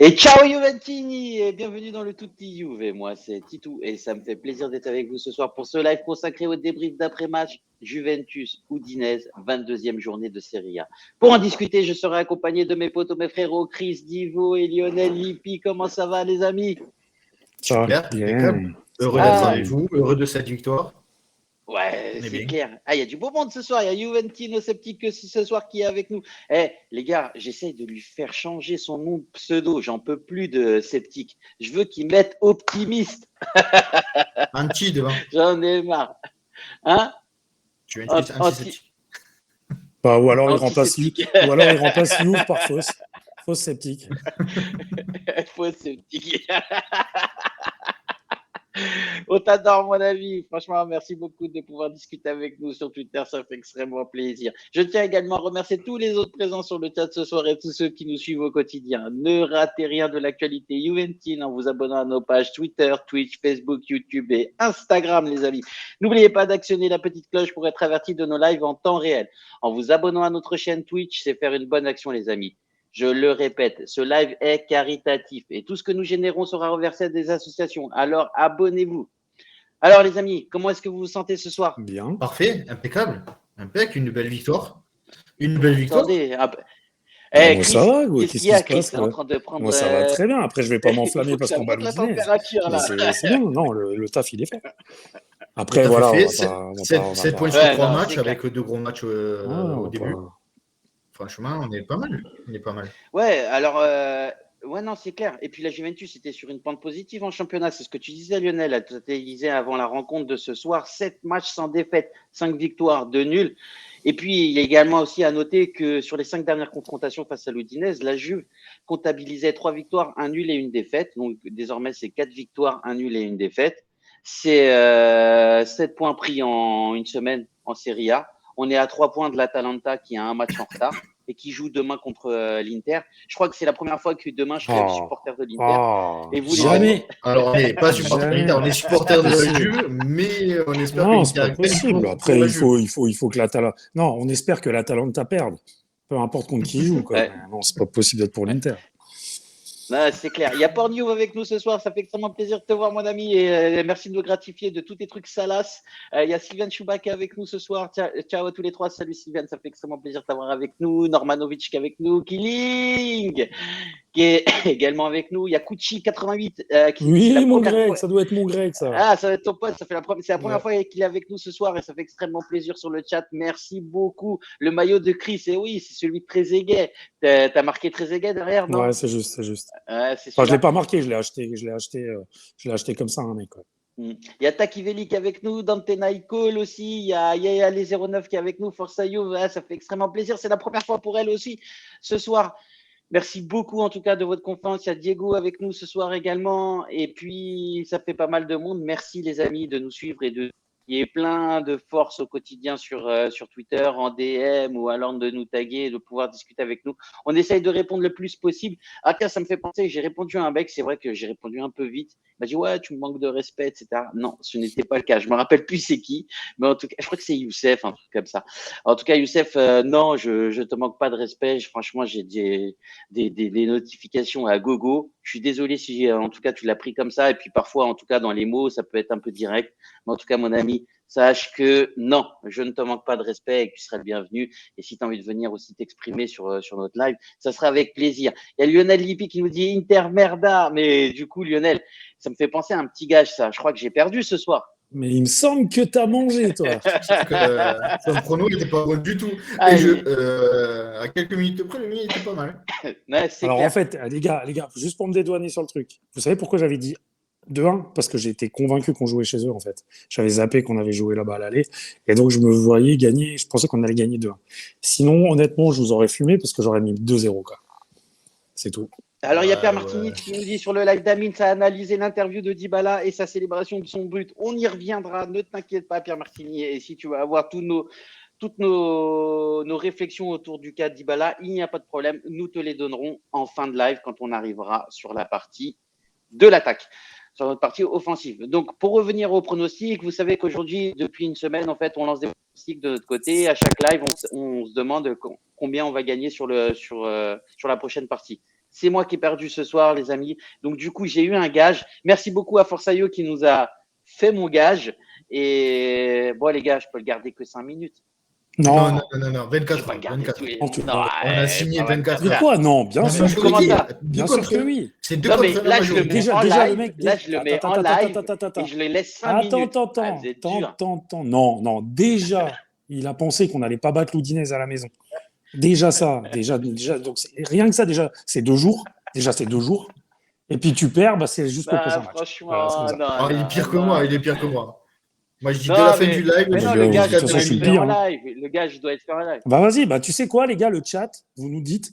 Et ciao Juventini et bienvenue dans le Tutti Juve. Moi c'est Titou et ça me fait plaisir d'être avec vous ce soir pour ce live consacré au débrief d'après-match Juventus-Udinese, 22e journée de Serie A. Pour en discuter, je serai accompagné de mes potos, mes frérots Chris Divo et Lionel Lippi. Comment ça va les amis? Super, impeccable. Heureux d'être avec vous, heureux de cette victoire. Ouais, c'est clair. Ah, il y a du beau monde ce soir. Il y a Juventino Sceptique ce soir qui est avec nous. Les gars, j'essaye de lui faire changer son nom de pseudo. J'en peux plus de Sceptique. Je veux qu'il mette optimiste. Un petit devant. J'en ai marre. Hein? Juventus anti-sceptique. Bah, ou alors il remplace Youf par fausse. Fausse sceptique. Fausse sceptique. On t'adore, mon ami. Franchement, merci beaucoup de pouvoir discuter avec nous sur Twitter. Ça fait extrêmement plaisir. Je tiens également à remercier tous les autres présents sur le chat ce soir et tous ceux qui nous suivent au quotidien. Ne ratez rien de l'actualité juventine en vous abonnant à nos pages Twitter, Twitch, Facebook, YouTube et Instagram, les amis. N'oubliez pas d'actionner la petite cloche pour être averti de nos lives en temps réel. En vous abonnant à notre chaîne Twitch, c'est faire une bonne action, les amis. Je le répète, ce live est caritatif et tout ce que nous générons sera reversé à des associations. Alors, abonnez-vous. Alors, les amis, comment est-ce que vous vous sentez ce soir? Bien. Parfait, impeccable. Impeccable, une belle victoire. Une belle victoire. Attendez, Chris, ça va, qu'est-ce qu'il y a? Chris est en train de prendre... Moi, ça va très bien. Après, je ne vais pas m'enflammer parce qu'on bat la température, là. C'est bien. Non, le taf, il est fait. Après, voilà. 7 points sur 3 matchs avec 2 gros matchs au début. Franchement, on est pas mal. Ouais, alors, non, c'est clair. Et puis la Juventus était sur une pente positive en championnat. C'est ce que tu disais, Lionel. Tu disais avant la rencontre de ce soir, 7 matchs sans défaite, 5 victoires, 2 nuls. Et puis, il y a également aussi à noter que sur les 5 dernières confrontations face à l'Udinese, la Juve comptabilisait 3 victoires, 1 nul et 1 défaite. Donc, désormais, c'est 4 victoires, 1 nul et 1 défaite. C'est 7 points pris en une semaine en Serie A. On est à 3 points de l'Atalanta qui a un match en retard et qui joue demain contre l'Inter. Je crois que c'est la première fois que demain je serai supporter de l'Inter. Et vous jamais. Alors, on n'est pas supporter de l'Inter, on est supporter de la Juve, mais on espère que l'Inter. Non, c'est pas possible. Après, il faut que l'Atalanta. Non, on espère que l'Atalanta perde. Peu importe contre qui joue. Quoi. Non, c'est pas possible d'être pour l'Inter. Non, c'est clair. Il y a Pornio avec nous ce soir. Ça fait extrêmement plaisir de te voir, mon ami. Et merci de nous gratifier de tous tes trucs salaces. Il y a Sylvain Choubac avec nous ce soir. Ciao à tous les trois. Salut Sylvain. Ça fait extrêmement plaisir de t'avoir avec nous. Normanovic qui est avec nous. Killing qui est également avec nous. Il y a Kuchi88. Oui, mon Greg. Ça doit être mon Greg, ça. Ah, ça va être ton pote. C'est la première fois qu'il est avec nous ce soir et ça fait extrêmement plaisir sur le chat. Merci beaucoup. Le maillot de Chris. Et oui, c'est celui de Trezeguet. T'as marqué Trezeguet derrière, non? Ouais, c'est juste. Enfin, je l'ai pas marqué, je l'ai acheté comme ça, mec. Il y a Takivelik avec nous, Dante Naikol aussi, il y a Yaya les 09 qui est avec nous, Forza Juve, ça fait extrêmement plaisir, c'est la première fois pour elle aussi ce soir. Merci beaucoup en tout cas de votre confiance. Il y a Diego avec nous ce soir également, et puis ça fait pas mal de monde. Merci les amis de nous suivre et de il y a plein de force au quotidien sur Twitter, en DM ou alors de nous taguer et de pouvoir discuter avec nous. On essaye de répondre le plus possible. Ah tiens, ça me fait penser, j'ai répondu à un mec, c'est vrai que j'ai répondu un peu vite. Il m'a dit ouais, tu me manques de respect, etc. Non, ce n'était pas le cas. Je me rappelle plus c'est qui, mais en tout cas, je crois que c'est Youssef, un truc comme ça. En tout cas, Youssef, non, je te manque pas de respect. Franchement, j'ai des notifications à gogo. Je suis désolé si en tout cas tu l'as pris comme ça. Et puis parfois, en tout cas, dans les mots, ça peut être un peu direct. Mais en tout cas, mon ami, sache que non, je ne te manque pas de respect et que tu seras le bienvenu. Et si tu as envie de venir aussi t'exprimer sur notre live, ça sera avec plaisir. Il y a Lionel Lippi qui nous dit Inter merda. Mais du coup, Lionel, ça me fait penser à un petit gage, ça. Je crois que j'ai perdu ce soir. Mais il me semble que tu as mangé, toi. Son prono n'était pas bon du tout. Et à quelques minutes près, le mien était pas mal. Ouais, alors, clair. En fait, les gars, juste pour me dédouaner sur le truc, vous savez pourquoi j'avais dit 2-1 ? Parce que j'étais convaincu qu'on jouait chez eux, en fait. J'avais zappé qu'on avait joué là-bas à l'aller. Et donc, je me voyais gagner. Je pensais qu'on allait gagner 2-1. Sinon, honnêtement, je vous aurais fumé parce que j'aurais mis 2-0, quoi. C'est tout. Alors, il y a Pierre Martini qui nous dit sur le live d'Amine, ça a analysé l'interview de Dybala et sa célébration de son but. On y reviendra, ne t'inquiète pas, Pierre Martini. Et si tu veux avoir toutes nos réflexions autour du cas Dybala, il n'y a pas de problème. Nous te les donnerons en fin de live quand on arrivera sur la partie de l'attaque, sur notre partie offensive. Donc, pour revenir au pronostic, vous savez qu'aujourd'hui, depuis une semaine, en fait, on lance des pronostics de notre côté. À chaque live, on se demande combien on va gagner sur la prochaine partie. C'est moi qui ai perdu ce soir, les amis. Donc, du coup, j'ai eu un gage. Merci beaucoup à Forsayo qui nous a fait mon gage. Et bon, les gars, je peux le garder que 5 minutes. Non, 24 heures. 24 heures. Non, on a signé 24 heures. De quoi? Non, bien sûr. Comment ça? Bien sûr que oui. C'est 2 contre 1. Là, je le mets en déjà, live. le mec, là, je le mets en live et je le laisse 5 minutes. Attends. Non. Déjà, il a pensé qu'on n'allait pas battre l'Udinese à la maison. Déjà ça. Donc, rien que ça, déjà, c'est 2 jours. Déjà, c'est 2 jours. Et puis, tu perds, bah, c'est jusqu'au prochain match. Franchement, voilà, il est pire que moi. Moi, je dis dès la fin du live. Mais non, le gars, je dois être fait en live. Le gars, je dois être fait en live. Bah, vas-y, tu sais quoi, les gars, le chat, vous nous dites,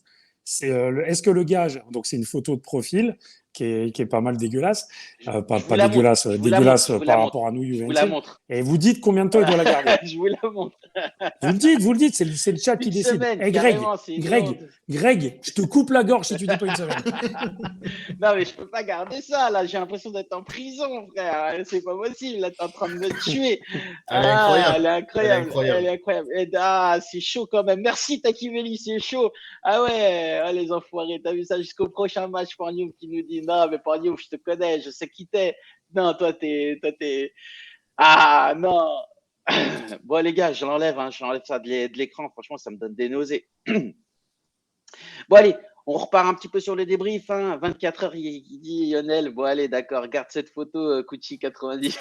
est-ce que le gage, donc c'est une photo de profil qui est pas mal dégueulasse, pas dégueulasse, dégueulasse par rapport à nous, Juventus. Je vous la montre. Et vous dites combien de temps il doit la garder. Je vous la montre. Vous le dites, c'est le chat qui décide. Greg, je te coupe la gorge si tu dis pas une semaine. Non, mais je peux pas garder ça, là. J'ai l'impression d'être en prison, frère. C'est pas possible. Là, t'es en train de me tuer. Elle est incroyable. Et, c'est chaud quand même. Merci, Takiveli, c'est chaud. Ah ouais, les enfoirés. T'as vu ça jusqu'au prochain match, Porniouf qui nous dit non, mais Porniouf, je te connais, je sais qui t'es. Non, toi, t'es. Ah, non. Bon, les gars, je l'enlève ça de l'écran. Franchement, ça me donne des nausées. Bon, allez, on repart un petit peu sur le débrief. 24 heures, il dit Lionel. Bon, allez, d'accord, garde cette photo, Kuchi 90.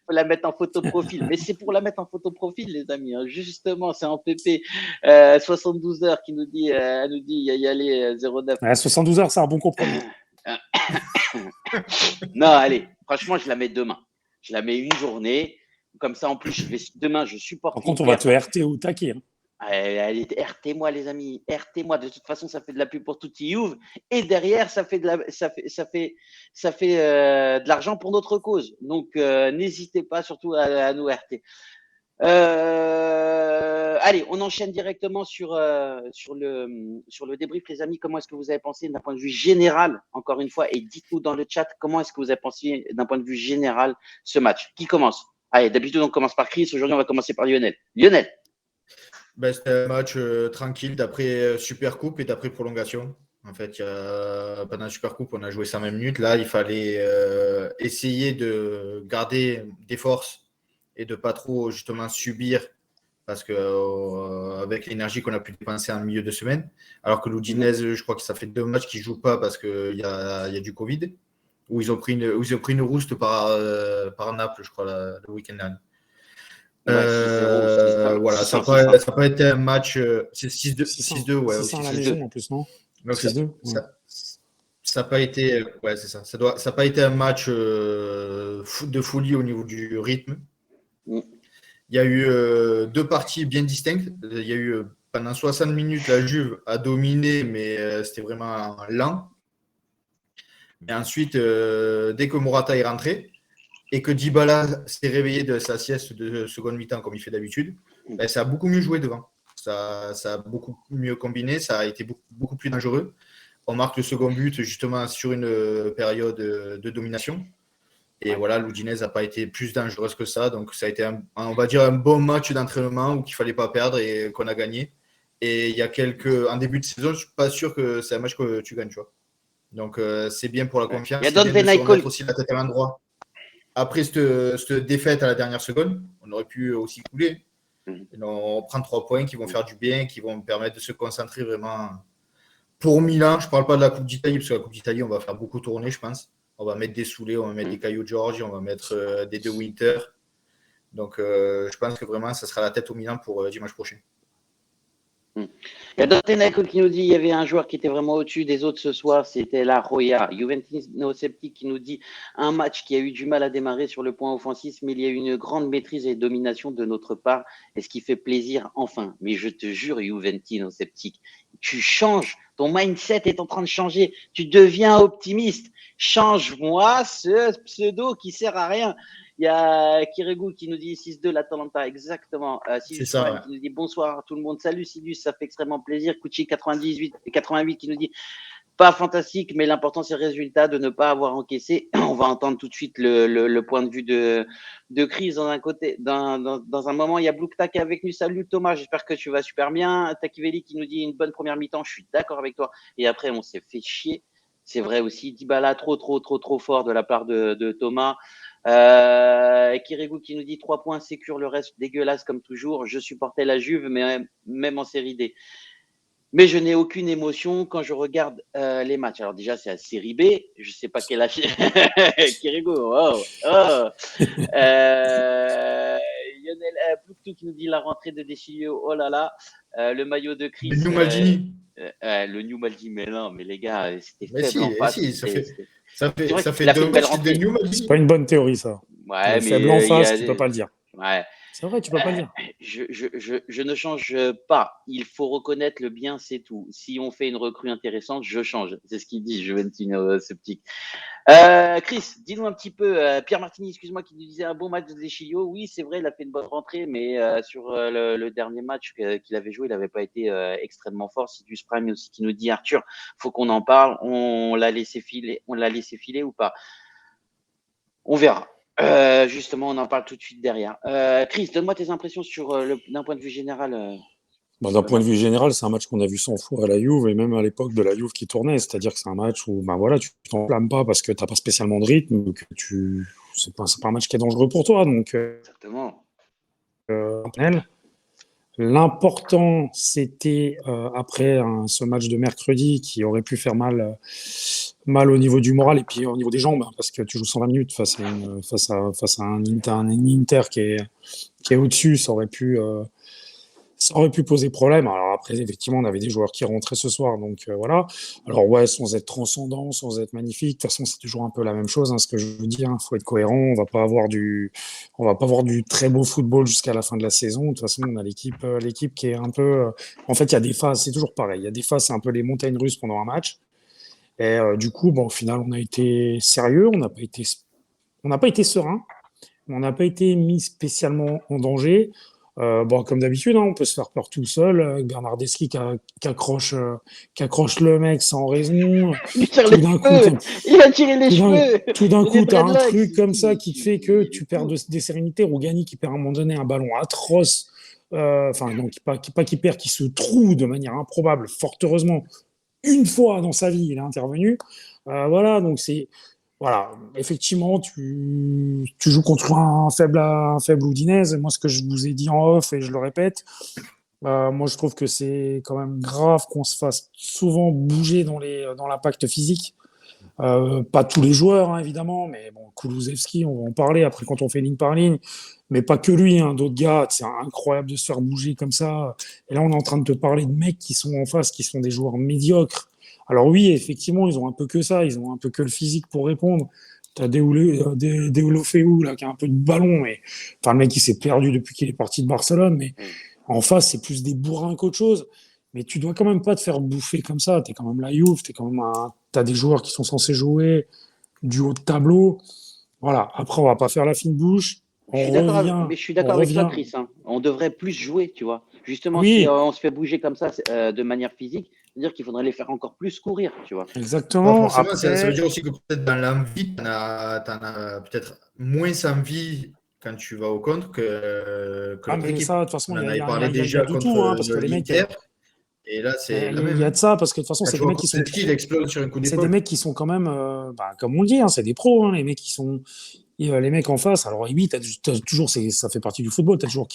Faut la mettre en photo profil. Mais c'est pour la mettre en photo profil, les amis. Justement, c'est en PP. 72 heures qui nous dit, elle nous dit, y aller 09. 72 heures, c'est un bon compromis. Non, allez, franchement, je la mets demain. Je la mets une journée. Comme ça, en plus, demain, je supporte. Par contre, on va te RT ou taquer. Allez, RT-moi, les amis. RT-moi. De toute façon, ça fait de la pub pour Tutti Juve. Et derrière, ça fait de l'argent pour notre cause. Donc, n'hésitez pas surtout à nous RT. Allez, on enchaîne directement sur le débrief, les amis. Comment est-ce que vous avez pensé d'un point de vue général, encore une fois, et dites-nous dans le chat comment est-ce que vous avez pensé d'un point de vue général ce match. Qui commence? Allez, d'habitude, on commence par Chris. Aujourd'hui, on va commencer par Lionel. Lionel. C'était un match tranquille d'après Super Coupe et d'après prolongation. En fait, pendant la Super Coupe, on a joué 120 minutes. Là, il fallait essayer de garder des forces et de ne pas trop justement subir parce que avec l'énergie qu'on a pu dépenser en milieu de semaine. Alors que l'Udinese, je crois que ça fait 2 matchs qu'ils ne jouent pas parce qu'il y a du Covid. Où ils ont pris une rouste par Naples, je crois, le week-end dernier. Voilà, ça n'a pas été un match. C'est 6-2, ouais. 6-1 à la maison en plus, non? Donc ça n'a pas été. Ouais, c'est ça. Ça n'a pas été un match de folie au niveau du rythme. Il y a eu 2 parties bien distinctes. Il y a eu pendant 60 minutes, la Juve a dominé, mais c'était vraiment lent. Et ensuite, dès que Morata est rentré et que Dybala s'est réveillé de sa sieste de seconde mi-temps comme il fait d'habitude, ça a beaucoup mieux joué devant. Ça a beaucoup mieux combiné, ça a été beaucoup plus dangereux. On marque le second but justement sur une période de domination. Et voilà, l'Udinese n'a pas été plus dangereuse que ça. Donc ça a été, on va dire, un bon match d'entraînement où il ne fallait pas perdre et qu'on a gagné. Et il y a en début de saison, je ne suis pas sûr que c'est un match que tu gagnes, tu vois. Donc, c'est bien pour la confiance. Il y a d'autres remettre aussi la tête à l'endroit. Après cette défaite à la dernière seconde, on aurait pu aussi couler. On prend 3 points qui vont faire du bien, qui vont permettre de se concentrer vraiment. Pour Milan, je ne parle pas de la Coupe d'Italie, parce que la Coupe d'Italie, on va faire beaucoup tourner, je pense. On va mettre des Soulé, on va mettre des Caio Giorgi, on va mettre des De Winter. Donc, je pense que vraiment, ça sera la tête au Milan pour dimanche prochain. Il y a Dantenaiko qui nous dit qu'il y avait un joueur qui était vraiment au-dessus des autres ce soir, c'était la Roya. Juventus Sceptique qui nous dit un match qui a eu du mal à démarrer sur le point offensif, mais il y a eu une grande maîtrise et domination de notre part, et ce qui fait plaisir enfin. Mais je te jure, Juventus Sceptique, tu changes, ton mindset est en train de changer, tu deviens optimiste. Change-moi ce pseudo qui sert à rien. Il y a Kiregu qui nous dit 6-2 l'Atalanta, exactement. Sidus qui nous dit bonsoir tout le monde. Salut Sidus, ça fait extrêmement plaisir. Kuchi 88 qui nous dit pas fantastique, mais l'important, c'est le résultat, de ne pas avoir encaissé. On va entendre tout de suite le point de vue de Chris dans un moment. Il y a Blukta qui est avec nous. Salut Thomas, j'espère que tu vas super bien. Takiveli qui nous dit une bonne première mi-temps. Je suis d'accord avec toi. Et après, on s'est fait chier. C'est vrai aussi. Dybala, trop fort de la part de Thomas. Kirikou qui nous dit 3 points, sécure, le reste dégueulasse comme toujours. Je supportais la Juve, mais même en série D. Mais je n'ai aucune émotion quand je regarde les matchs. Alors déjà, c'est la série B. Je ne sais pas quel âge. Kirikou, oh. Lionel Ploutou qui nous dit la rentrée de Deschilio. Oh là là. Le maillot de Chris. Le New Maldini. Le New Maldini, mais non, mais les gars, c'était Mais faible en face. Ça fait 2 belle matchs de rentrée. New Maldini. C'est pas une bonne théorie, ça. Ouais, mais faible en face, tu peux pas le dire. Ouais. C'est vrai, tu peux pas le dire. Je ne change pas. Il faut reconnaître le bien, c'est tout. Si on fait une recrue intéressante, je change. C'est ce qu'il dit, Juventino Sceptique. Chris, dis-nous un petit peu. Pierre Martini, excuse-moi, qui nous disait un bon match de Deschilio. Oui, c'est vrai, il a fait une bonne rentrée, mais sur le dernier match qu'il avait joué, il n'avait pas été extrêmement fort. Sidus Prime aussi qui nous dit Arthur, faut qu'on en parle. On l'a laissé filer ou pas? On verra. Justement, on en parle tout de suite derrière. Chris, donne-moi tes impressions sur d'un point de vue général. D'un point de vue général, c'est un match qu'on a vu 100 fois à la Juve, et même à l'époque de la Juve qui tournait. C'est-à-dire que c'est un match où tu t'enflammes pas parce que tu n'as pas spécialement de rythme, que c'est pas un match qui est dangereux pour toi. Donc, Exactement. L'important, c'était après ce match de mercredi qui aurait pu faire mal au niveau du moral et puis au niveau des jambes, parce que tu joues 120 minutes face à un Inter qui est au-dessus, ça aurait pu poser problème. Alors après, effectivement, on avait des joueurs qui rentraient ce soir, donc voilà. Alors ouais, sans être transcendant, sans être magnifique, de toute façon, c'est toujours un peu la même chose, ce que je veux dire. Faut être cohérent. On va pas avoir du très beau football jusqu'à la fin de la saison. De toute façon, on a l'équipe qui est un peu. En fait, il y a des phases. C'est toujours pareil. Il y a des phases, c'est un peu les montagnes russes pendant un match. Et du coup, au final, on a été sérieux. On n'a pas été serein. On n'a pas été mis spécialement en danger. Comme d'habitude, on peut se faire peur tout seul. Bernardeschi qui accroche le mec sans raison. Il a tiré les cheveux. Tout d'un coup, tu as un truc comme ça qui te fait que tu perds des sérénités. Rougani qui perd à un moment donné un ballon atroce. Qui perd, qui se trouve de manière improbable. Fort heureusement, une fois dans sa vie, il est intervenu. Voilà, donc c'est. Voilà, effectivement, tu joues contre un faible Udinese. Moi, ce que je vous ai dit en off, et je le répète, moi, je trouve que c'est quand même grave qu'on se fasse souvent bouger dans l'impact physique. Pas tous les joueurs, évidemment, mais bon, Kulusevski, on va en parler après quand on fait ligne par ligne, mais pas que lui, d'autres gars, c'est incroyable de se faire bouger comme ça. Et là, on est en train de te parler de mecs qui sont en face, qui sont des joueurs médiocres. Alors oui, effectivement, ils ont un peu que ça, ils ont un peu que le physique pour répondre. T'as Deulofeu là qui a un peu de ballon, mais enfin le mec il s'est perdu depuis qu'il est parti de Barcelone, mais en face c'est plus des bourrins qu'autre chose. Mais tu dois quand même pas te faire bouffer comme ça. T'es quand même la Juve, t'as des joueurs qui sont censés jouer du haut de tableau. Voilà. Après on va pas faire la fine bouche. Je suis d'accord avec toi, Chris. On devrait plus jouer, tu vois. Justement, si on se fait bouger comme ça de manière physique, c'est-à-dire qu'il faudrait les faire encore plus courir, tu vois. Exactement. Après, ça veut dire aussi que peut-être dans l'envie, tu en as peut-être moins envie quand tu vas au contre que mais l'équipe. ça, de toute façon, on en il y avait parlé a déjà de contre tout, parce que les mecs. Et là, c'est la même. Il y a de ça, parce que de toute façon, c'est des mecs qui sont. Il explose sur un coup d'épaule. C'est des mecs qui sont quand même, comme on le dit, c'est des pros, les mecs qui sont. Les mecs en face, alors oui, t'as toujours, ça fait partie du football, t'as des joueurs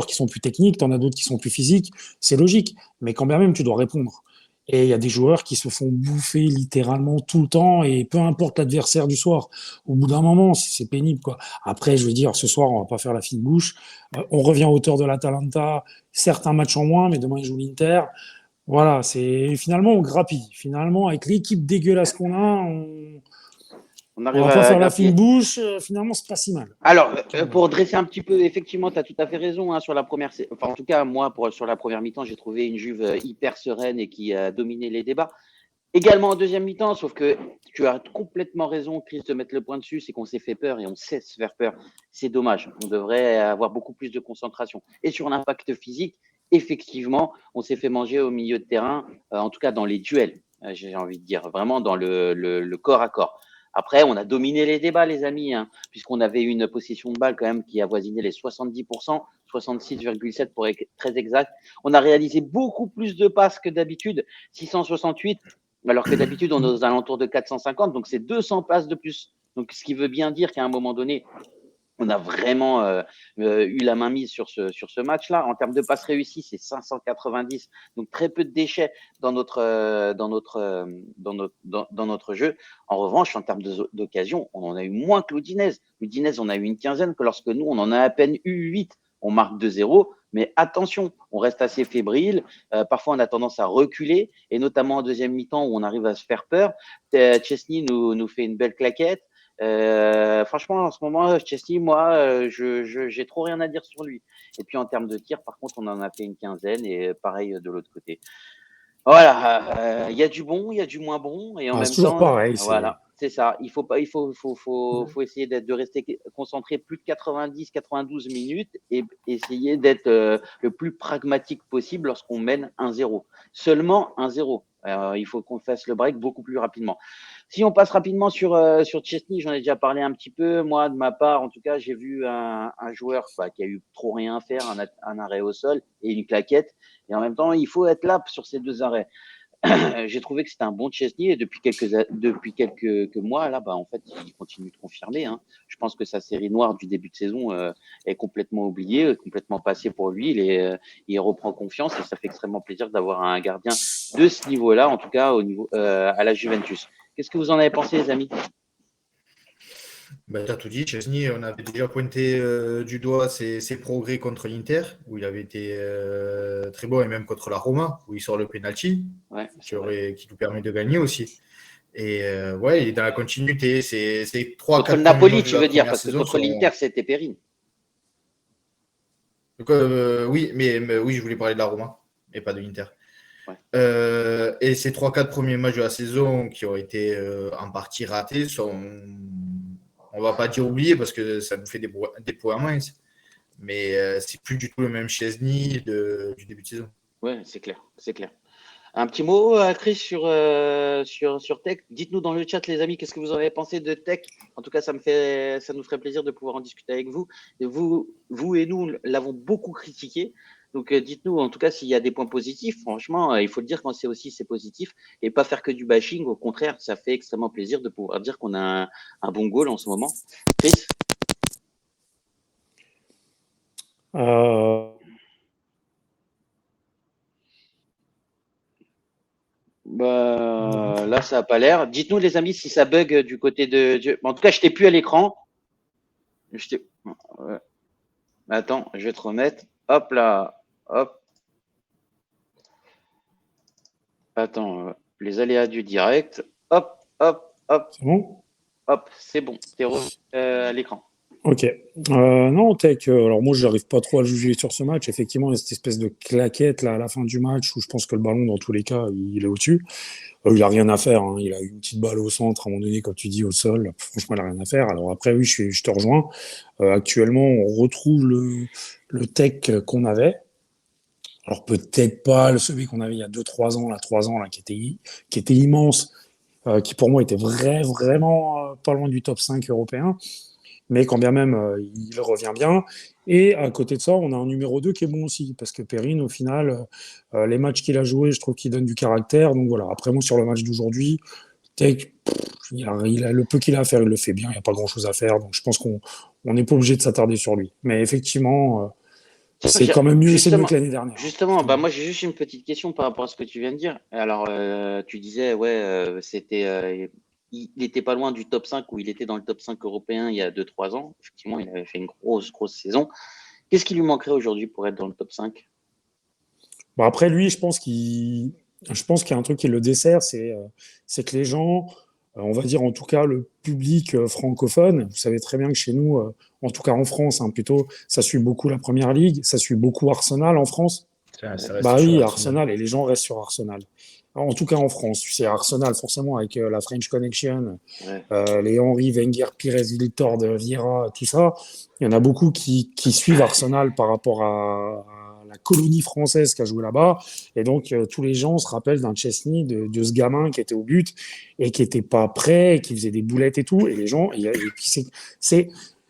qui sont plus techniques, t'en as d'autres qui sont plus physiques, c'est logique, mais quand bien même tu dois répondre. Et il y a des joueurs qui se font bouffer littéralement tout le temps, et peu importe l'adversaire du soir. Au bout d'un moment, c'est pénible, quoi. Après, je veux dire, ce soir, on va pas faire la fine bouche. On revient à hauteur de l'Atalanta, certes un match en moins, mais demain ils jouent l'Inter. Voilà, finalement on grappille. Finalement, avec l'équipe dégueulasse qu'on a, on va pas faire la fine bouche, finalement, c'est pas si mal. Alors, pour dresser un petit peu, effectivement, tu as tout à fait raison. Sur la première, en tout cas, moi, sur la première mi-temps, j'ai trouvé une Juve hyper sereine et qui a dominé les débats. Également en deuxième mi-temps, sauf que tu as complètement raison, Chris, de mettre le point dessus, c'est qu'on s'est fait peur et on sait se faire peur. C'est dommage. On devrait avoir beaucoup plus de concentration. Et sur l'impact physique, effectivement, on s'est fait manger au milieu de terrain, en tout cas dans les duels. j'ai envie de dire, vraiment dans le corps à corps. Après, on a dominé les débats, les amis, hein, puisqu'on avait une possession de balle quand même qui avoisinait les 70%, 66,7 pour être très exact. On a réalisé beaucoup plus de passes que d'habitude, 668, alors que d'habitude, on est aux alentours de 450, donc c'est 200 passes de plus. Donc, ce qui veut bien dire qu'à un moment donné, on a vraiment eu la main mise sur ce match-là. En termes de passes réussies, c'est 590, donc très peu de déchets dans notre jeu. En revanche, en termes d'occasion, on en a eu moins que l'Udinese. L'Udinese, on a eu une quinzaine, que lorsque nous, on en a à peine eu 8. On marque 2-0, mais attention, on reste assez fébrile. Parfois, on a tendance à reculer, et notamment en deuxième mi-temps où on arrive à se faire peur. Chesney nous fait une belle claquette. Franchement, en ce moment, Chesney, moi, j'ai trop rien à dire sur lui. Et puis en termes de tir, par contre, on en a fait une quinzaine et pareil de l'autre côté. Voilà, il y a du bon, il y a du moins bon, et en même c'est toujours temps, pareil. voilà, c'est ça. Il faut essayer de rester concentré plus de 90, 92 minutes et essayer d'être le plus pragmatique possible lorsqu'on mène 1-0. Seulement 1-0. Il faut qu'on fasse le break beaucoup plus rapidement. Si on passe rapidement sur Chesney, j'en ai déjà parlé un petit peu. Moi, de ma part, en tout cas, j'ai vu un joueur qui a eu trop rien à faire, un arrêt au sol et une claquette. Et en même temps, il faut être là sur ces deux arrêts. J'ai trouvé que c'était un bon Chesney et depuis quelques mois, là, en fait, il continue de confirmer. Hein. Je pense que sa série noire du début de saison est complètement oubliée, complètement passée pour lui. Il reprend confiance et ça fait extrêmement plaisir d'avoir un gardien de ce niveau-là, en tout cas au niveau à la Juventus. Qu'est-ce que vous en avez pensé, les amis ? Tu as tout dit. Chesney, on avait déjà pointé du doigt ses progrès contre l'Inter, où il avait été très bon, et même contre la Roma, où il sort le penalty, qui nous permet de gagner aussi. Et il est dans la continuité. C'est 3-4 contre le Napoli, tu veux dire, parce que contre l'Inter, c'était Perrine. Oui, mais oui, je voulais parler de la Roma et pas de l'Inter. Ouais. Et ces 3-4 premiers matchs de la saison qui ont été en partie ratés sont, on va pas dire oubliés parce que ça nous fait des points moins, mais c'est plus du tout le même Chesney du début de saison. Ouais, c'est clair. Un petit mot, Chris, sur Tech. Dites-nous dans le chat, les amis, qu'est-ce que vous en avez pensé de Tech. En tout cas, ça nous ferait plaisir de pouvoir en discuter avec vous. Et vous et nous l'avons beaucoup critiqué. Donc, dites-nous, en tout cas, s'il y a des points positifs. Franchement, il faut le dire quand c'est positif et pas faire que du bashing. Au contraire, ça fait extrêmement plaisir de pouvoir dire qu'on a un bon goal en ce moment. Chris ? Là, ça n'a pas l'air. Dites-nous, les amis, si ça bug du côté de. En tout cas, je t'ai plus à l'écran. Attends, je vais te remettre. Hop là. Hop. Attends, les aléas du direct. Hop. C'est bon ? Hop, c'est bon. T'es à l'écran. Ok. Non, Tech, alors moi, je n'arrive pas trop à juger sur ce match. Effectivement, il y a cette espèce de claquette là, à la fin du match où je pense que le ballon, dans tous les cas, il est au-dessus. Il n'a rien à faire. Hein. Il a eu une petite balle au centre, à un moment donné, comme tu dis, au sol. Franchement, il n'a rien à faire. Alors après, oui, je te rejoins. Actuellement, on retrouve le Tech qu'on avait. Alors peut-être pas celui qu'on avait il y a 2-3 ans, 3 ans, là, qui était immense, qui pour moi était vraiment pas loin du top 5 européen. Mais quand bien même, il revient bien. Et à côté de ça, on a un numéro 2 qui est bon aussi, parce que Perrine, au final, les matchs qu'il a joués, je trouve qu'il donne du caractère. Donc voilà, après moi, sur le match d'aujourd'hui, Tech, il a le peu qu'il a à faire, il le fait bien, il n'y a pas grand-chose à faire. Donc je pense qu'on n'est pas obligé de s'attarder sur lui. Mais effectivement, c'est quand même mieux, c'est mieux que l'année dernière. Justement, moi j'ai juste une petite question par rapport à ce que tu viens de dire. Alors, tu disais, c'était... il n'était pas loin du top 5 ou il était dans le top 5 européen il y a 2-3 ans. Effectivement, il avait fait une grosse saison. Qu'est-ce qui lui manquerait aujourd'hui pour être dans le top 5 ? Après, lui, je pense qu'il y a un truc qui le dessert, c'est que les gens, on va dire en tout cas le public francophone, vous savez très bien que chez nous, en tout cas en France, plutôt, ça suit beaucoup la Première Ligue, ça suit beaucoup Arsenal en France. Oui, Arsenal, et les gens restent sur Arsenal. En tout cas en France, tu sais, Arsenal forcément avec la French Connection, les Henry, Wenger, Pires, Viltord, Vieira, tout ça, il y en a beaucoup qui suivent Arsenal par rapport à la la colonie française qui a joué là-bas. Et donc, tous les gens se rappellent d'un Chesney, de ce gamin qui était au but et qui était pas prêt, et qui faisait des boulettes et tout. Et les gens, et puis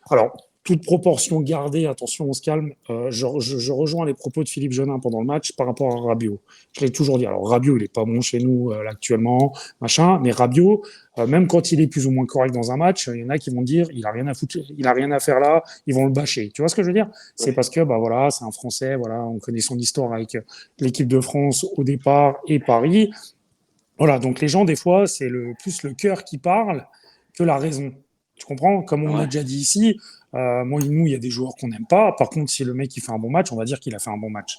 alors, toute proportion gardée, attention, on se calme. Je rejoins les propos de Philippe Jeunin pendant le match par rapport à Rabiot. Je l'ai toujours dit. Alors, Rabiot, il est pas bon chez nous là, actuellement, machin. Mais Rabiot, même quand il est plus ou moins correct dans un match, il y en a qui vont dire il a rien à foutre, il a rien à faire là, ils vont le bâcher. Tu vois ce que je veux dire? C'est parce que bah voilà, c'est un Français, voilà, on connaît son histoire avec l'équipe de France au départ et Paris. Voilà, donc les gens des fois, c'est plus le cœur qui parle que la raison. Tu comprends? Comme on a déjà dit ici, moi, nous, il y a des joueurs qu'on n'aime pas. Par contre, si le mec il fait un bon match, on va dire qu'il a fait un bon match.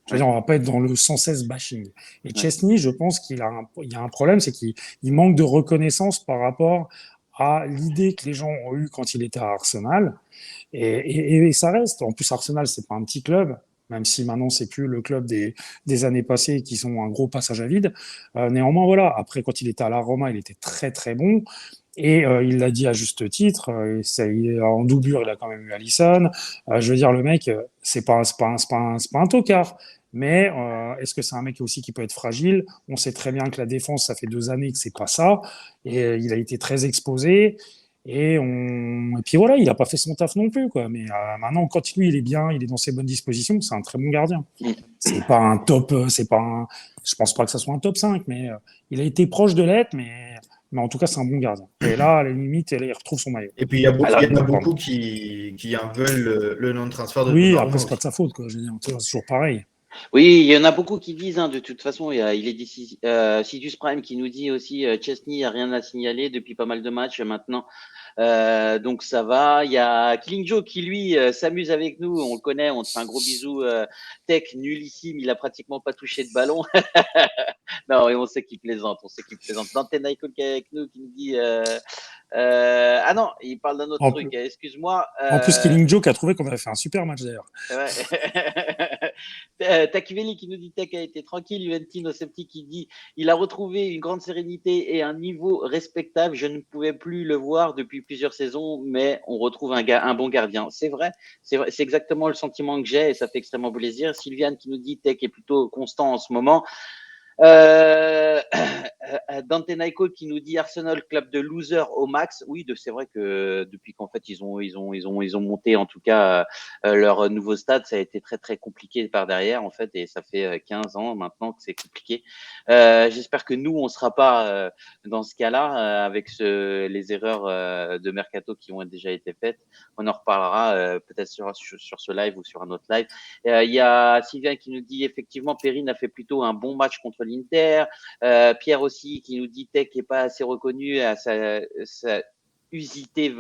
Je veux dire, on va pas être dans le sans cesse bashing. Et Chesney, je pense il y a un problème, c'est qu'il manque de reconnaissance par rapport à l'idée que les gens ont eue quand il était à Arsenal. Et ça reste. En plus, Arsenal, c'est pas un petit club, même si maintenant c'est plus le club des années passées qui sont un gros passage à vide. Néanmoins, voilà. Après, quand il était à la Roma, il était très très bon. Et il l'a dit à juste titre, en doublure, il a quand même eu Alisson. Je veux dire, le mec, c'est pas un tocard. Mais est-ce que c'est un mec aussi qui peut être fragile? On sait très bien que la défense, ça fait 2 années que c'est pas ça. Et il a été très exposé. Et puis voilà, il a pas fait son taf non plus, quoi. Mais maintenant, quand lui, il est bien, il est dans ses bonnes dispositions, c'est un très bon gardien. C'est pas un top, je pense pas que ça soit un top 5, mais il a été proche de l'être, mais en tout cas, c'est un bon gardien. Et là, à la limite, il retrouve son maillot. Et puis, il y en a beaucoup qui en veulent le non-transfert de Oui, après, c'est pas de sa faute, quoi. Je veux dire, c'est toujours pareil. Oui, il y en a beaucoup qui disent, de toute façon, il est dit Sidus Prime qui nous dit aussi Chesney n'a rien à signaler depuis pas mal de matchs maintenant. Donc ça va. Il y a Killing Joe qui lui s'amuse avec nous. On le connaît, on te fait un gros bisou. Tech nullissime, il a pratiquement pas touché de ballon. Non, et on sait qu'il plaisante. Dante Nicole qui est avec nous qui nous dit ah non, il parle d'un autre truc. Excuse-moi. En plus, Killing Joe qui a trouvé qu'on avait fait un super match d'ailleurs. Takiveli qui nous dit Tech a été tranquille. Juventino Septi qui dit il a retrouvé une grande sérénité et un niveau respectable. Je ne pouvais plus le voir depuis plusieurs saisons, mais on retrouve un bon gardien. C'est vrai, c'est exactement le sentiment que j'ai et ça fait extrêmement plaisir. Sylviane qui nous dit Tech est plutôt constant en ce moment. Dante Naiko qui nous dit Arsenal club de losers au max. Oui, c'est vrai que depuis qu'en fait ils ont monté en tout cas leur nouveau stade, ça a été très très compliqué par derrière en fait et ça fait 15 ans maintenant que c'est compliqué. J'espère que nous on sera pas dans ce cas-là avec les erreurs de mercato qui ont déjà été faites. On en reparlera peut-être sur ce live ou sur un autre live. Il y a Sylvain qui nous dit effectivement Perrine a fait plutôt un bon match contre l'Inter. Pierre aussi qui nous dit Tech n'est pas assez reconnu à sa usité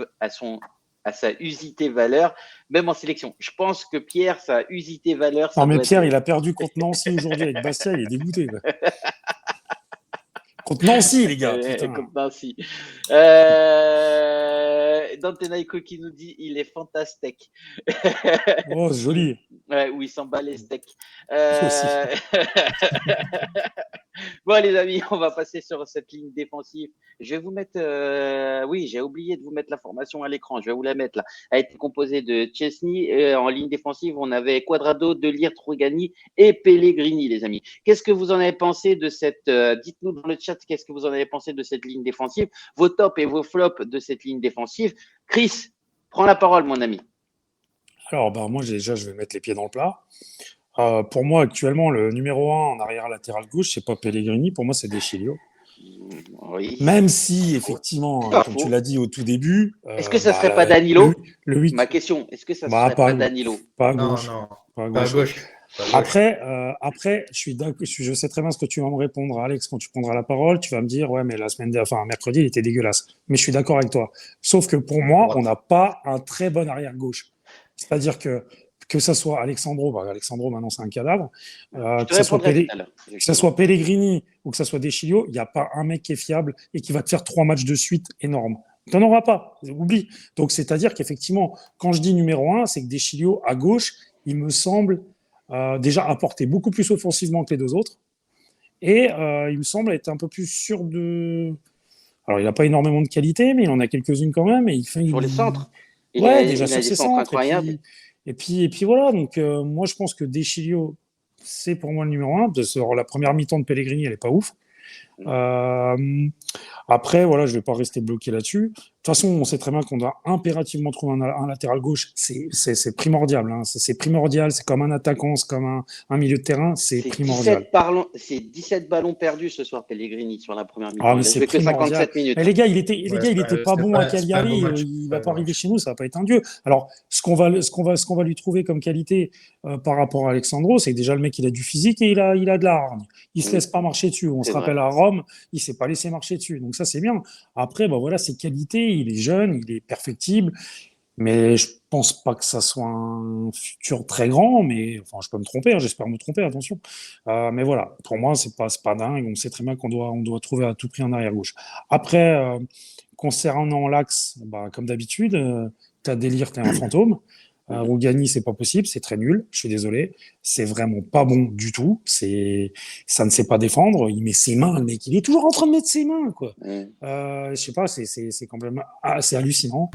valeur, même en sélection. Je pense que Pierre, sa usité valeur. Non mais Pierre, il a perdu contre Nancy aujourd'hui avec Bastia, il est dégoûté. Quoi. Contre Nancy, les gars. Contre Nancy. Dante Naiko qui nous dit il est fantastique. Oh, c'est joli. Ouais, où il s'en bat les steaks. Bon, les amis, on va passer sur cette ligne défensive. Je vais vous mettre. Oui, j'ai oublié de vous mettre la formation à l'écran. Je vais vous la mettre là. Elle a été composée de Chesney. En ligne défensive, on avait Quadrado, Delire, Trougani et Pellegrini, les amis. Qu'est-ce que vous en avez pensé de cette. Dites-nous dans le chat, qu'est-ce que vous en avez pensé de cette ligne défensive, vos tops et vos flops de cette ligne défensive. Chris, prends la parole, mon ami. Alors, moi, déjà, je vais mettre les pieds dans le plat. Pour moi, actuellement, le numéro 1 en arrière latéral gauche, c'est pas Pellegrini. Pour moi, c'est Deschilio. Oui. Même si, effectivement, comme tu l'as dit au tout début. Est-ce que ça serait pas Danilo Ma question, est-ce que ça serait pas Danilo? Pas à gauche. Non, pas à gauche. Après, je sais très bien ce que tu vas me répondre, Alex, quand tu prendras la parole. Tu vas me dire, ouais, mais mercredi, il était dégueulasse. Mais je suis d'accord avec toi. Sauf que pour moi, on n'a pas un très bon arrière gauche. C'est-à-dire que ça soit Alexandro maintenant c'est un cadavre, que ça soit Pellegrini ou que ça soit Deschilio, il n'y a pas un mec qui est fiable et qui va te faire 3 matchs de suite énormes. Tu n'en auras pas, oublie. Donc c'est-à-dire qu'effectivement, quand je dis numéro 1, c'est que Deschilio à gauche, il me semble déjà apporter beaucoup plus offensivement que les 2 autres et il me semble être un peu plus sûr de... Alors il n'a pas énormément de qualité, mais il en a quelques-unes quand même. Et sur les centres. Déjà sur ses centres. Et puis voilà, donc moi je pense que Deschilio, c'est pour moi le numéro un. La première mi-temps de Pellegrini, elle est pas ouf. Euh, Après, voilà, je vais pas rester bloqué là-dessus. De toute façon, on sait très bien qu'on doit impérativement trouver un latéral gauche. C'est primordial, hein. C'est primordial. C'est comme un attaquant, c'est comme un milieu de terrain. C'est primordial. C'est 17 ballons perdus ce soir, Pellegrini, sur la première Ah, mi-temps. mais Il a c'est joué que primordial. 57 minutes. Et les gars, il était pas bon à C'est pas un beau Cagliari. match. Il Pas va un pas beau arriver match. chez nous, ça va pas être un dieu. Alors, ce qu'on va lui trouver comme qualité par rapport à Alexandro, c'est que déjà le mec, il a du physique et il a de la hargne. Il se laisse pas marcher dessus. On se C'est vrai. rappelle à Rome, il s'est pas laissé marcher dessus. Donc ça, c'est bien. Après, bah voilà, ses qualités, il est jeune, il est perfectible. Mais je pense pas que ça soit un futur très grand, mais enfin, je peux me tromper, hein, j'espère me tromper, attention. Mais voilà, pour moi, c'est pas dingue. On sait très bien qu'on doit trouver à tout prix un arrière-gauche. Après, concernant l'axe, bah, comme d'habitude, t'as Délire, t'es un fantôme. Rougani, c'est pas possible, c'est très nul, je suis désolé. C'est vraiment pas bon du tout. Ça ne sait pas défendre. Il met ses mains, le mec, il est toujours en train de mettre ses mains, quoi. Je sais pas, c'est complètement assez hallucinant.